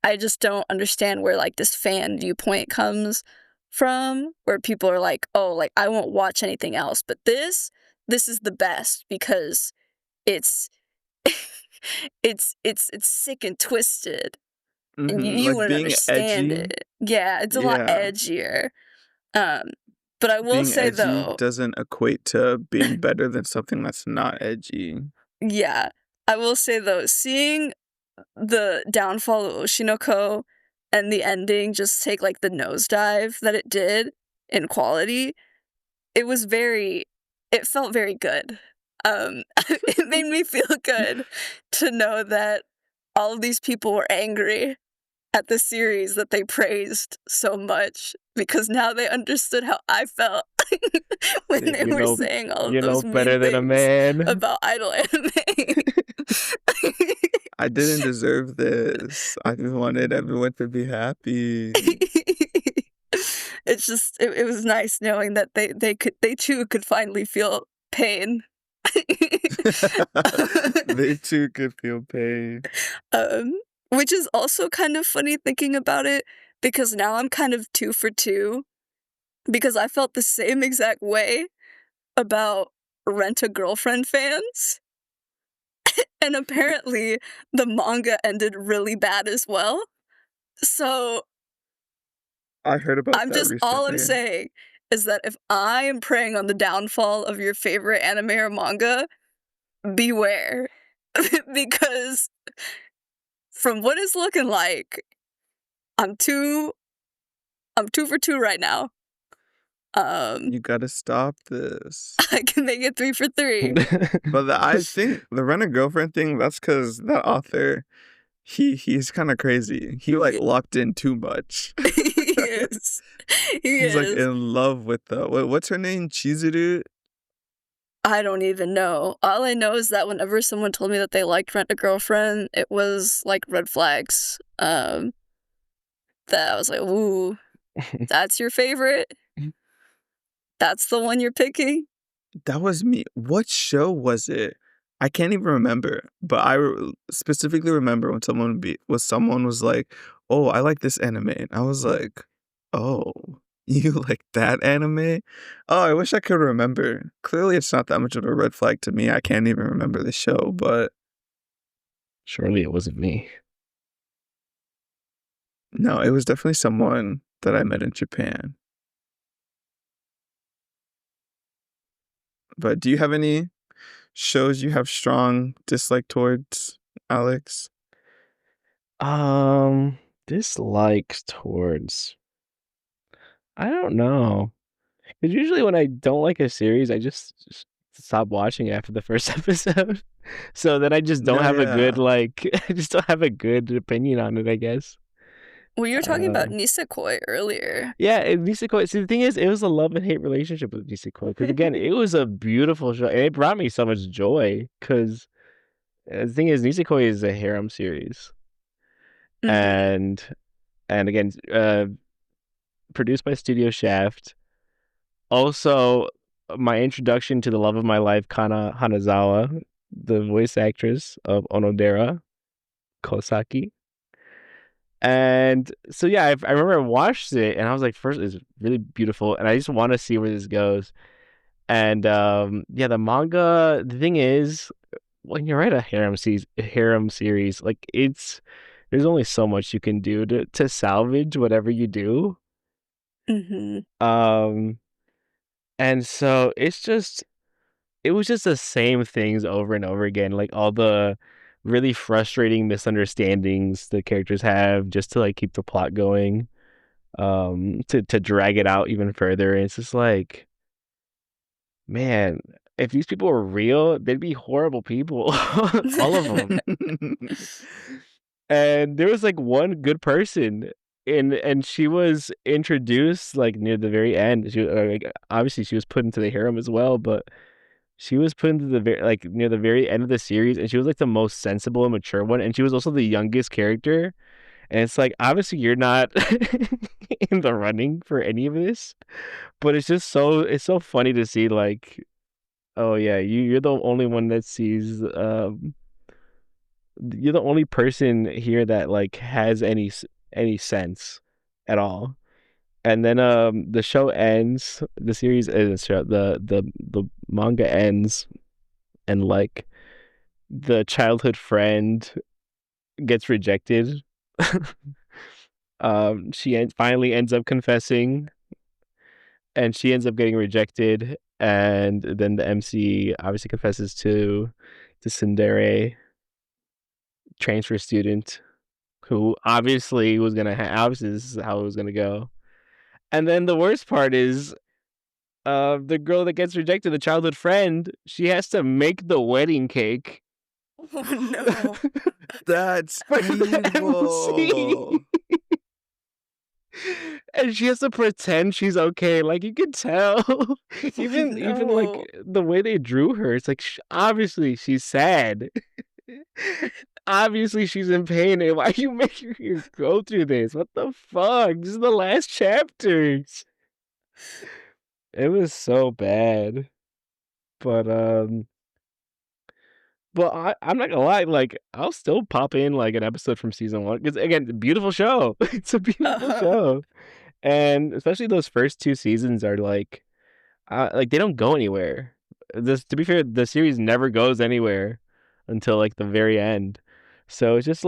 I just don't understand where like this fan viewpoint comes from, where people are like, "Oh, like I won't watch anything else, but this is the best because it's it's sick and twisted, and Mm-hmm. you Like wouldn't being understand edgy. it." Yeah, it's a lot Yeah, edgier. Um, but I will being say edgy though, doesn't equate to being better than something that's not edgy. yeah, I will say though, seeing the downfall of Oshinoko and the ending just take like the nosedive that it did in quality, it was very it felt very good. It made me feel good to know that all of these people were angry at the series that they praised so much because now they understood how I felt when they You were know, saying all of you know those mean better than a things man. about idol anime. I didn't deserve this. I just wanted everyone to be happy. It's just it was nice knowing that they too could finally feel pain. They too could feel pain. um, which is also kind of funny thinking about it because now I'm kind of 2 for 2 because I felt the same exact way about Rent-a-Girlfriend fans, and apparently the manga ended really bad as well. So I heard about I'm that just all I'm recently. saying is that if I am preying on the downfall of your favorite anime or manga, beware. Because from what it's looking like, I'm 2 for 2 right now. You gotta stop this. I can make it 3 for 3. But I think the rent-a-girlfriend thing, that's because that author, he's kinda crazy. He, like, locked in too much. He is. He He's, like, is. in love with the what's her name? Chizuru? I don't even know. All I know is that whenever someone told me that they liked Rent-a-Girlfriend, it was, like, red flags. That I was like, "Ooh, that's your favorite? That's the one you're picking?" That was me. What show was it? I can't even remember, but specifically remember when someone was like, "Oh, I like this anime." And I was like, "Oh, you like that anime? Oh, I wish I could remember." Clearly, it's not that much of a red flag to me. I can't even remember the show, but Surely it wasn't me. no, it was definitely someone that I met in Japan. But do you have any shows you have strong dislike towards, Alex? Um, Dislikes towards. I don't know. Because usually when I don't like a series, I just stop watching after the first episode. So then I just don't No, have a yeah. good I just don't have a good opinion on it, I guess. Well, you were talking about Um, Nisekoi earlier. yeah, and Nisekoi. See, the thing is, it was a love and hate relationship with Nisekoi. Because again, it was a beautiful show, and it brought me so much joy. Because the thing is, Nisekoi is a harem series, Mhm. and again, produced by Studio Shaft. Also, my introduction to the love of my life, Kana Hanazawa, the voice actress of Onodera Kosaki. And so yeah, I remember I watched it and I was like, first it's really beautiful, and I just want to see where this goes. And yeah, the manga. The thing is, when you write a harem series, like there's only so much you can do to salvage whatever you do. Mhm. Um, and so it was just the same things over and over again, like all the really frustrating misunderstandings the characters have just to like keep the plot going, to drag it out even further. And it's just like, man, if these people were real, they'd be horrible people, all of them. And there was like one good person, and she was introduced like near the very end. Like, obviously she was put into the harem as well, but she was put into the near the very end of the series, and she was like the most sensible and mature one, and she was also the youngest character. And it's like, obviously you're not in the running for any of this, but it's so funny to see like, oh yeah, you're the only one that sees you're the only person here that like has any sense at all. And then the show ends, the series ends, the manga ends, and like the childhood friend gets rejected. Finally ends up confessing, and she ends up getting rejected. And then the MC obviously confesses to Tsundere, transfer student, who obviously was gonna obviously this is how it was gonna go. And then the worst part is, the girl that gets rejected, the childhood friend, she has to make the wedding cake Oh, no. That's for the evil. MC. And she has to pretend she's okay. Like, you can tell. Even like No. the way they drew her, it's like obviously she's sad. Obviously she's in pain. And why are you making her go through this? What the fuck? This is the last chapters. It was so bad. But I'm not gonna lie, like I'll still pop in like an episode from season one, because again, beautiful show. It's a beautiful Uh-huh. show, and especially those first two seasons are like they don't go anywhere. This, to be fair, the series never goes anywhere until like the very end. So it's just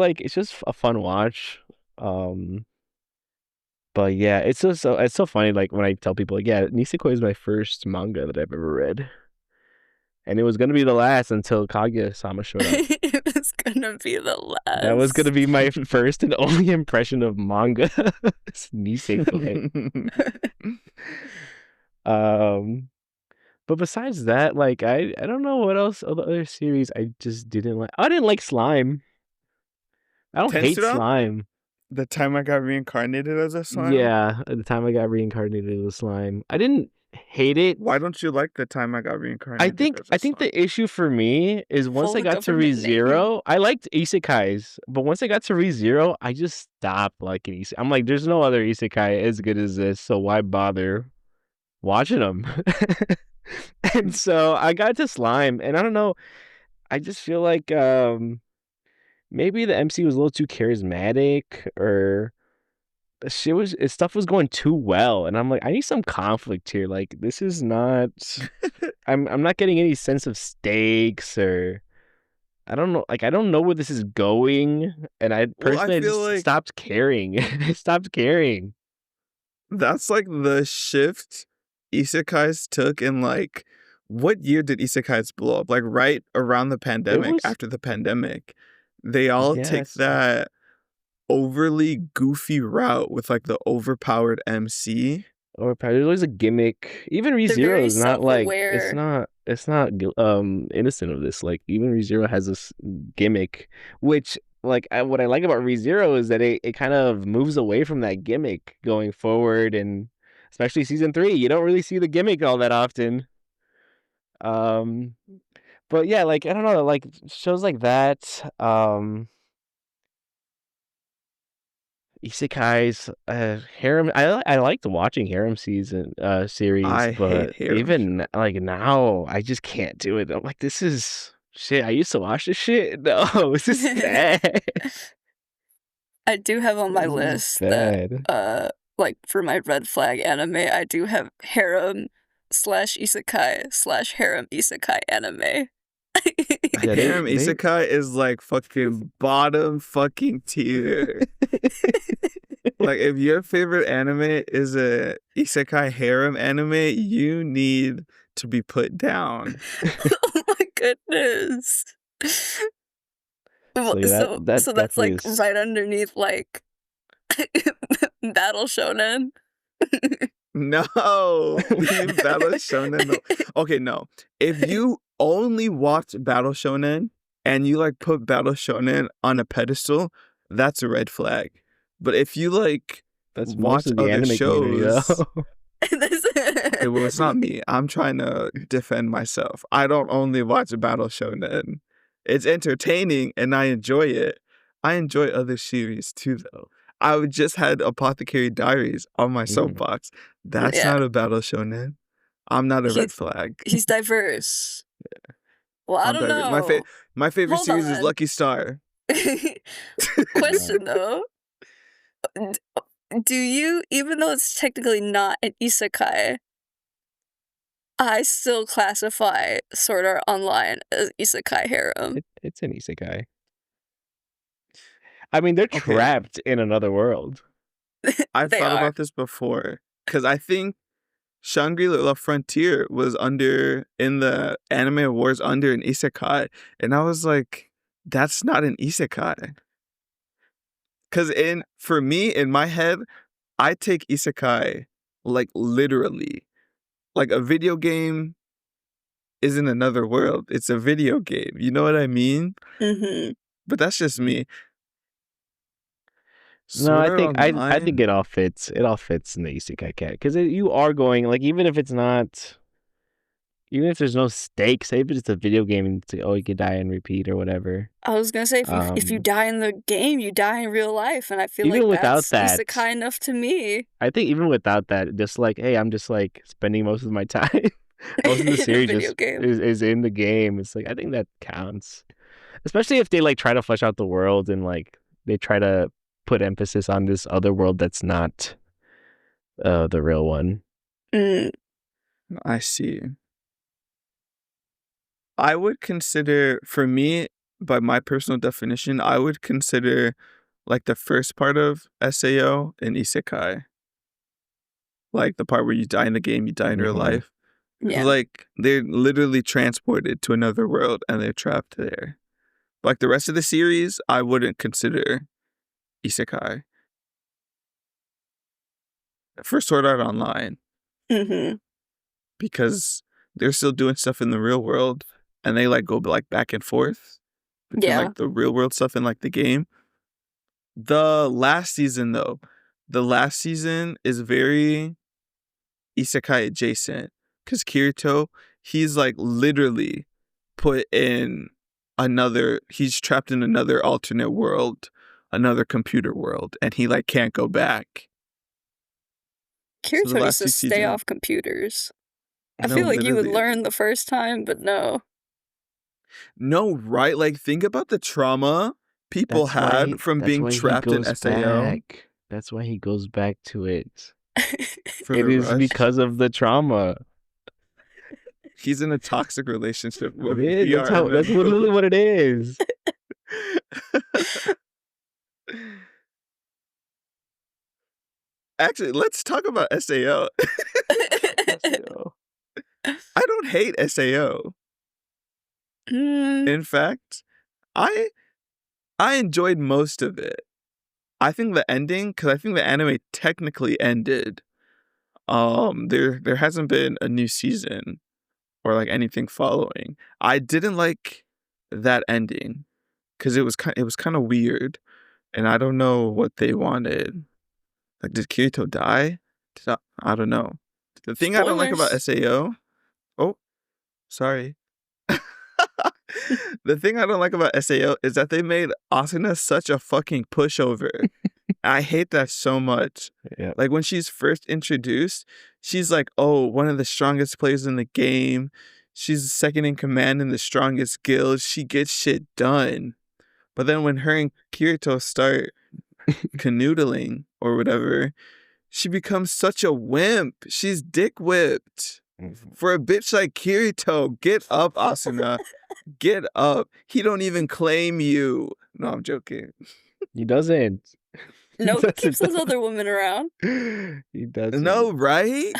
a fun watch. Um, but yeah, it's so funny. Like when I tell people, like, yeah, Nisekoi is my first manga that I've ever read, and it was gonna be the last until Kaguya-sama showed up. It was gonna be the That was gonna last. be my first and only impression of manga. It's Nisekoi. Um, but besides that, like I don't know what else other series I just didn't like. I didn't like Slime. I don't hate Tensura? Slime. The time I got reincarnated as a slime? Yeah, at the time I got reincarnated as Slime, I didn't hate it. Why don't you like the time I got I reincarnated think as I a think slime? the issue for me is once I Full got to government name. ReZero, I liked isekais, but once I got to ReZero, I just stopped liking isekai. I'm like, there's no other isekai as good as this, so why bother watching them? And so I got to Slime, and I don't know, I just feel like maybe the MC was a little too charismatic, or stuff was going too well, and I'm like, I need some conflict here. Like, this is not. I'm not getting any sense of stakes, or I don't know. Like, I don't know where this is going, and I Well, I personally I feel just like stopped caring. I stopped caring. that's like the shift isekais took in like what year did isekais blow up? Like right around the It pandemic, was after the pandemic. They all take yes, that overly goofy route with like the overpowered MC. or probably there's always a gimmick. Even They're ReZero very is not like self-aware. it's not innocent of this. Like even ReZero has this gimmick, which like what I like about ReZero is that it kind of moves away from that gimmick going forward, and especially season 3, you don't really see the gimmick all that often. Um, but yeah, like I don't know, like shows like that, isekais, harem. I liked watching harem series, I hate but harem even show. like now, I just can't do it. I'm like, this is shit. I used to watch this shit. No, this is bad. I do have on my This is list that, bad. like, for my red flag anime, I do have harem slash isekai slash harem isekai anime. Yeah, Harem they isekai is like fucking bottom fucking tier. Like if your favorite anime is a isekai harem anime, you need to be put down. Oh my goodness. Well, so yeah, that so that's, definitely like, is. right underneath, like, Battle Shonen. No, leave Battle Shonen. Okay, no. If you only watch Battle Shonen and you like put Battle Shonen on a pedestal, that's a red flag. But if you like That's most watch of the other anime community, though. shows, okay, well, it's not me. I'm trying to defend myself. I don't only watch Battle Shonen. It's entertaining and I enjoy it. I enjoy other series too, though. I just had Apothecary Diaries on my Mhm. soapbox. That's Yeah, not a Battle Shonen. I'm not a red he flag. he's diverse. Well, I I'm don't diverse. know. My favorite Hold series is on. Lucky Star. Uh, Question, though. D do you, even though it's technically not an isekai, I still classify Sword Art Online as isekai harem. it's an isekai. I mean, they're Okay, trapped in another world. I've They thought are. about this before because I think Shangri-La Frontier was under in the Anime Awards under an isekai, and I was like, that's not an isekai. Because for me in my head, I take isekai like literally, like a video game isn't another world; it's a video game. You know what I mean? Mhm. But that's just me. No, Sword Art I think Online. it all fits. It all fits in the isekai cat because you are going like even if it's not, even if there's no stakes, say if it's a video game and it's like, oh, you could die and repeat or whatever. I was gonna say if you Um, die in the game, you die in real life, and I feel even like without that's that, isekai enough to me. I think even without that, just like, hey, I'm just like spending most of my time, most of the In a series video just game. is in the game. It's like I think that counts, especially if they like try to flesh out the world and like they try to put emphasis on this other world that's not the real one. Mm, I see. I would consider, for me, by my personal definition, I would consider like the first part of SAO an isekai. Like the part where you die in the game, you die in real Hmm. life. Because yeah. like they're literally transported to another world and they're trapped there. Like the rest of the series, I wouldn't consider isekai. For Sword Art Online. Mhm. because they're still doing stuff in the real world, and they like go like back and forth between Yeah. like the real world stuff and like the game. The last season though, the last season is very isekai adjacent because Kirito, he's like literally put in he's trapped in another alternate world, another computer world, and he like can't go back. So the Kirito needs last to two stay seasons, off computers. I no, feel like you would literally, learn the first time, but no. no, right? Like think about the trauma people had from That's being why he trapped in goes SAO back. That's why he goes back to it. for It the is rush. because of the trauma. He's in a toxic relationship with It is. VR. That's literally what it is. Actually, let's talk about SAO. SAO. I don't hate SAO. Mm, In fact, I enjoyed most of it. I think the ending, because I think the anime technically ended. There hasn't been a new season or like anything following. I didn't like that ending because it was kind of weird, and I don't know what they wanted. Like, did Kirito die? I don't know. The thing I don't like about spoilers. SAO. Oh, sorry. The thing I don't like about SAO is that they made Asuna such a fucking pushover. I hate that so much. Yeah. Like when she's first introduced, she's like, oh, one of the strongest players in the game. She's second in command in the strongest guild. She gets shit done. But then when her and Kirito start canoodling or whatever, she becomes such a wimp. She's dick whipped. For a bitch like Kirito, get up, Asuna. Get up. He don't even claim you. No, I'm joking. He doesn't. No, he keeps those other women around. He doesn't. No, right?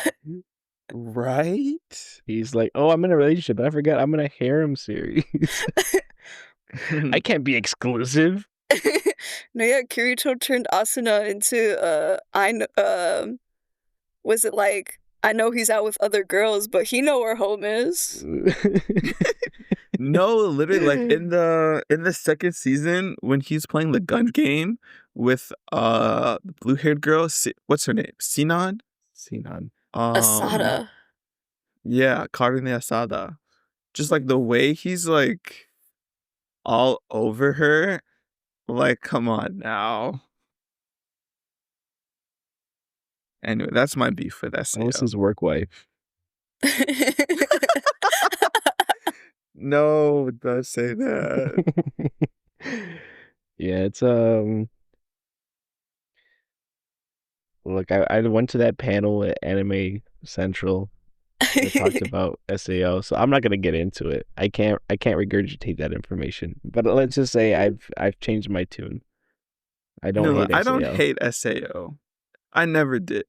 Right? He's like, oh, I'm in a relationship, but I forgot I'm in a harem series. I can't be exclusive. No, yeah, Kirito turned Asuna into was it like, I know he's out with other girls, but he know where home is. No, literally, like in the second season when he's playing the gun game with the blue-haired girl, what's her name? Sinan? Sinan. Asada. Yeah, Karine Asada. Just like the way he's like all over her, like come on now. Anyway, that's my beef with SAO. That was his work wife. No, don't say that. Yeah, it's look, I went to that panel at Anime Central. They talked about SAO, so I'm not gonna get into it. I can't regurgitate that information. But let's just say I've changed my tune. I don't No, hate I don't SAO. hate SAO. I never did.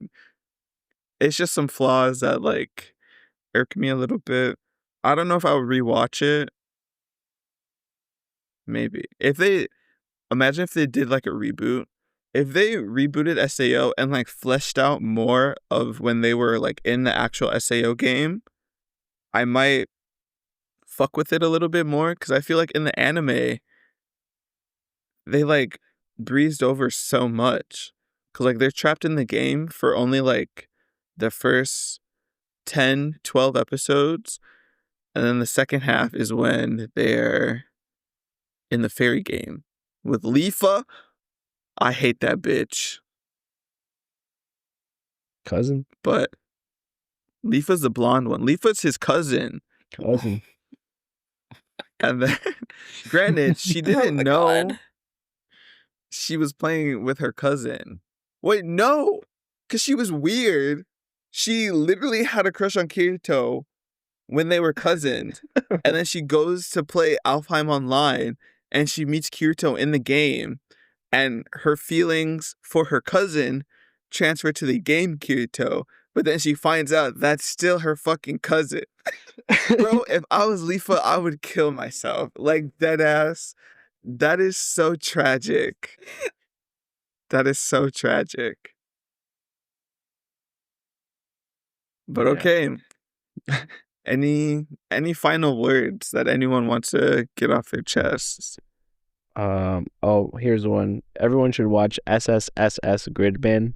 It's just some flaws that like irk me a little bit. I don't know if I would rewatch it. Maybe. Imagine if they did like a reboot. If they rebooted SAO and like fleshed out more of when they were like in the actual SAO game, I might fuck with it a little bit more because I feel like in the anime, they like breezed over so much. Because like they're trapped in the game for only like the first 10, 12 episodes. And then the second half is when they're in the fairy game. With Lifa, I hate that bitch. Cousin. But Lifa's the blonde one. Lifa's his cousin. Cousin. And then, granted, she Oh didn't my know God. she was playing with her cousin. Wait, no, because she was weird. She literally had a crush on Kirito when they were cousins. And then she goes to play Alfheim Online and she meets Kirito in the game. And her feelings for her cousin transfer to the game Kirito. But then she finds out that's still her fucking cousin. Bro, if I was Lifa, I would kill myself. Like, dead ass. That is so tragic. That is so tragic. But Yeah. okay. Any final words that anyone wants to get off their chests? Oh, here's one. Everyone should watch SSSS Gridman.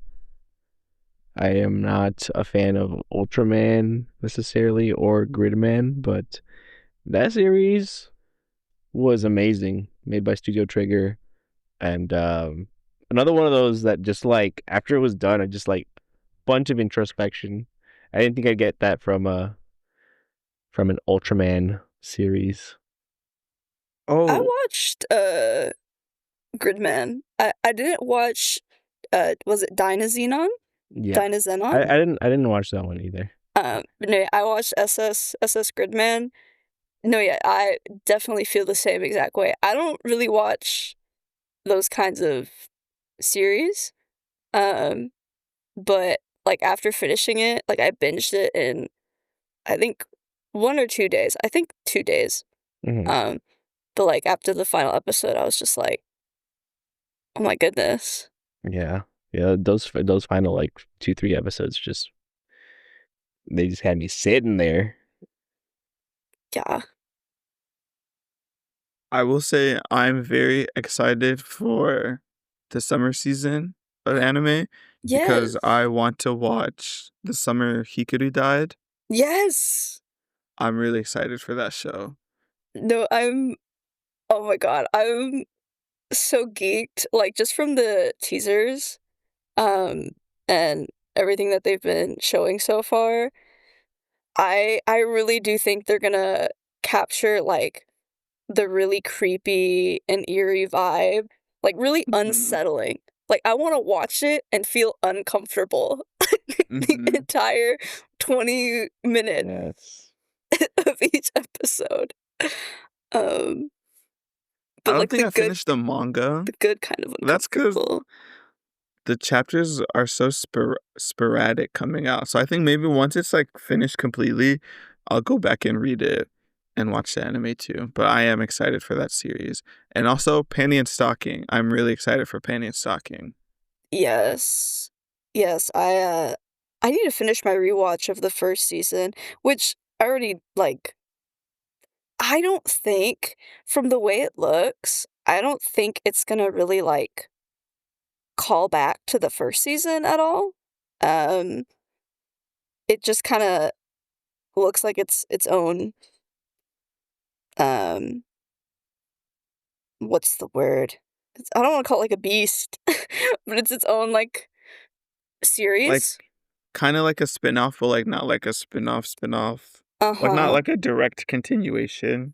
I am not a fan of Ultraman necessarily or Gridman, but that series was amazing. Made by Studio Trigger. And another one of those that just like after it was done, I just like bunch of introspection. I didn't think I'd get that from an Ultraman series. I Oh, watched Gridman. I didn't watch was it Dynazenon? Yeah. Dynazenon? I didn't watch that one either. But no, I watched SS Gridman. No, yeah, I definitely feel the same exact way. I don't really watch those kinds of series. Um, but like after finishing it, like I binged it in I think 1 or 2 days. I think 2 days. Hmm. Um, but like after the final episode, I was just like, oh my goodness. Yeah. Yeah, those final like 2-3 episodes just they just had me sitting there. Yeah. I will say I'm very excited for the summer season of anime because Yes. I want to watch The Summer Hikaru Died. Yes. I'm really excited for that show. No, oh my god, I'm so geeked. Like just from the teasers, um, and everything that they've been showing so far, I really do think they're gonna capture like the really creepy and eerie vibe, like really Mhm. unsettling. Like I want to watch it and feel uncomfortable the Mhm. entire 20 minutes Yes. of each episode. Um, I but don't like think I finished the manga. the good kind of That's because uncomfortable. the chapters are so sporadic coming out. So I think maybe once it's like finished completely, I'll go back and read it and watch the anime too. But I am excited for that series. And also Panty and Stocking. I'm really excited for Panty and Stocking. Yes. Yes, I need to finish my rewatch of the first season, which I already like I don't think from the way it looks, I don't think it's gonna really like call back to the first season at all. Um, it just kind of looks like it's its own um what's the word? I don't want to call it like a beast, but it's its own like Like series. kind of like a spin-off, but like not like a spin-off. Like not Uh-huh. like a direct continuation.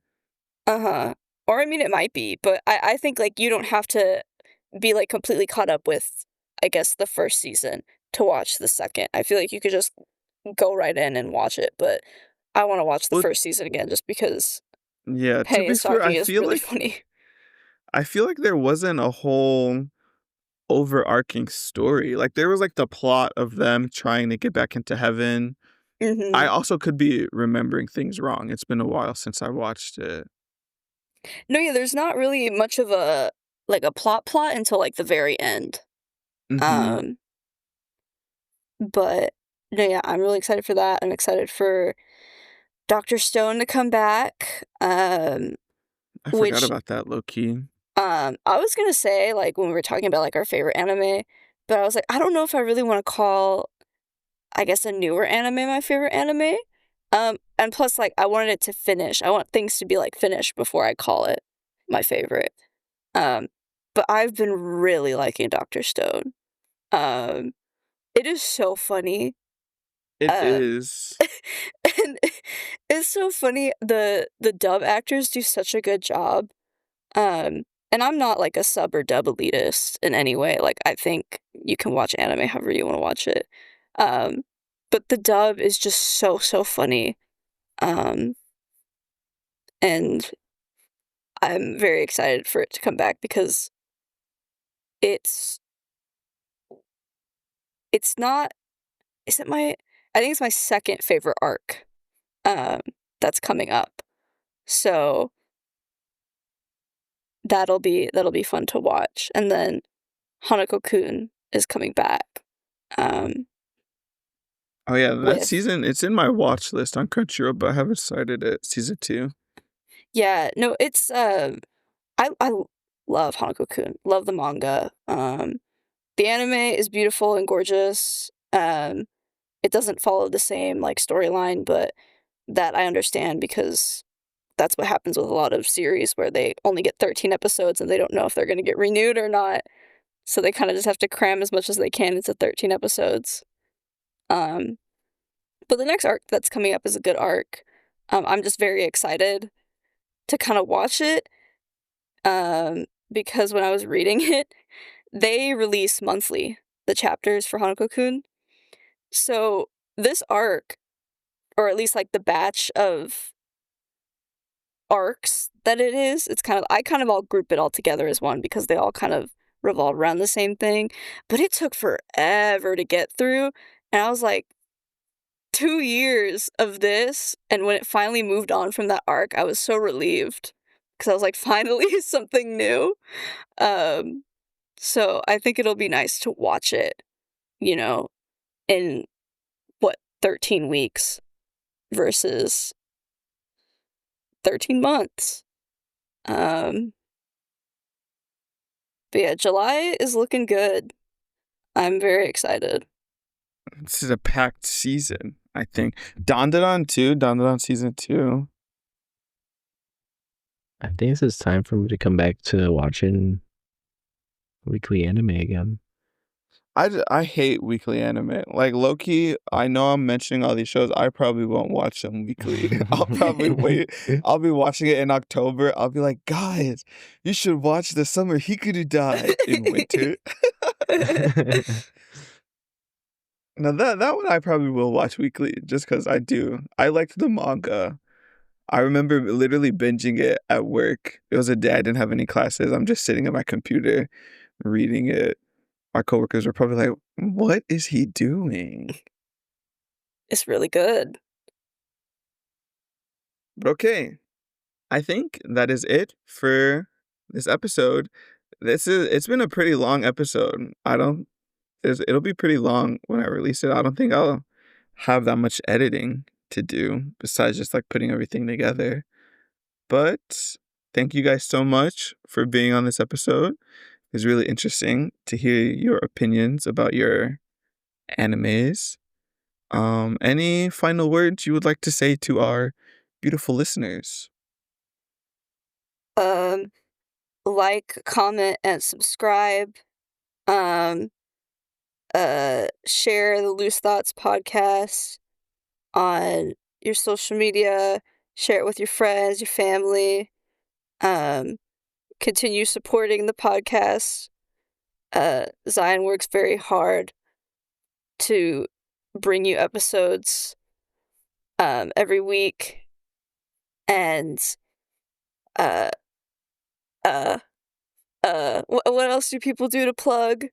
Uh-huh. Or I mean it might be, but I think like you don't have to be like completely caught up with I guess the first season to watch the second. I feel like you could just go right in and watch it, but I want to watch the Well, first season again just because yeah, to Penny be and fair, Stocking is really funny. I feel like there wasn't a whole overarching story. Like there was like the plot of them trying to get back into heaven. I Mhm. also could be remembering things wrong. It's been a while since I watched it. No, yeah, there's not really much of a like a plot until like the very end. Mhm. Um, but no, yeah, I'm really excited for that. I'm excited for Dr. Stone to come back. I forgot Which about that low key. I was gonna say like when we were talking about like our favorite anime, but I was like, I don't know if I really want to call I guess a newer anime my favorite anime. And plus like I wanted it to finish. I want things to be like finished before I call it my favorite. Um, but I've been really liking Dr. Stone. Um, it is so funny. It Um, is. and it's so funny. The dub actors do such a good job. And I'm not like a sub or dub elitist in any way. Like I think you can watch anime however you want to watch it. Um, but the dub is just so funny. Um, and I'm very excited for it to come back because it's it's not is it my I think it's my second favorite arc um that's coming up. So that'll be fun to watch. And then Hanako-kun is coming back. Um Oh yeah, that with. season, it's in my watch list on Crunchyroll, but I haven't started it. Season 2. Yeah, no, it's I love Hanako-kun. Love the manga. The anime is beautiful and gorgeous. It doesn't follow the same like storyline, but that I understand because that's what happens with a lot of series where they only get 13 episodes and they don't know if they're going to get renewed or not. So they kind of just have to cram as much as they can into 13 episodes. Um, but the next arc that's coming up is a good arc. I'm just very excited to kind of watch it because when I was reading it, they release monthly the chapters for Hanako-kun. So this arc, or at least like the batch of arcs that it is, I kind of all group it all together as one because they all kind of revolve around the same thing. But it took forever to get through, and I was like, 2 years of this, and when it finally moved on from that arc, I was so relieved because I was like, finally something new. Um, so I think it'll be nice to watch it, you know, in what 13 weeks versus 13 months. Um, but yeah, July is looking good. I'm very excited. This is a packed season, I think. Dandadan too. Dandadan season 2. I think this is time for me to come back to watching weekly anime again. I hate weekly anime. Like Loki, I know I'm mentioning all these shows. I probably won't watch them weekly. I'll probably wait. I'll be watching it in October. I'll be like, guys, you should watch the Summer Hikaru die in winter. Now that one I probably will watch weekly just because I do. I liked the manga. I remember literally binging it at work. It was a day I didn't have any classes. I'm just sitting at my computer reading it. My coworkers were probably like, "What is he doing?" It's really good. But okay, I think that is it for this episode. It's been a pretty long episode. It'll be pretty long when I release it. I don't think I'll have that much editing to do besides just like putting everything together. But thank you guys so much for being on this episode. It's really interesting to hear your opinions about your animes. Any final words you would like to say to our beautiful listeners? Um, like, comment, and subscribe. Um, share the Loose Thoughts podcast on your social media. Share it with your friends, your family. Um, continue supporting the podcast. Zion works very hard to bring you episodes every week. And uh what else do people do to plug?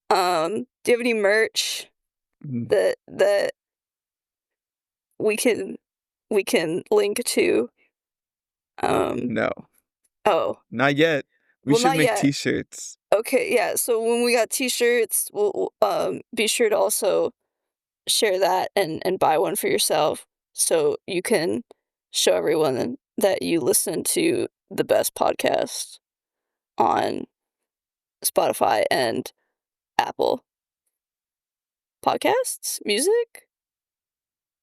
Do you have any merch that we can link to? No, Oh, not yet. We well, should not make yet. t-shirts. Okay, yeah. So when we got t-shirts, we'll be sure to also share that and buy one for yourself so you can show everyone that you listen to the best podcast on Spotify and Apple podcasts, music.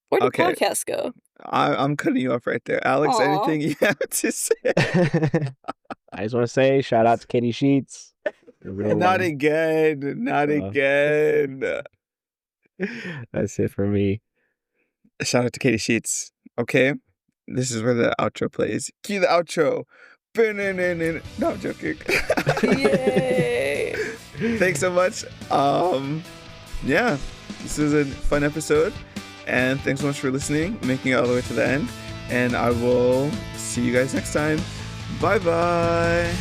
Where do Okay, podcasts go? I'm cutting you off right there. Alex, Aw. anything you have to say? I just want to say shout out to Katie Sheets. The real Not one. again. Not again. That's it for me. Shout out to Katie Sheets. Okay, this is where the outro plays. Cue the outro. No, I'm joking. Yay! Thanks so much. Yeah, this is a fun episode, and thanks so much for listening, making it all the way to the end. And I will see you guys next time. Bye bye.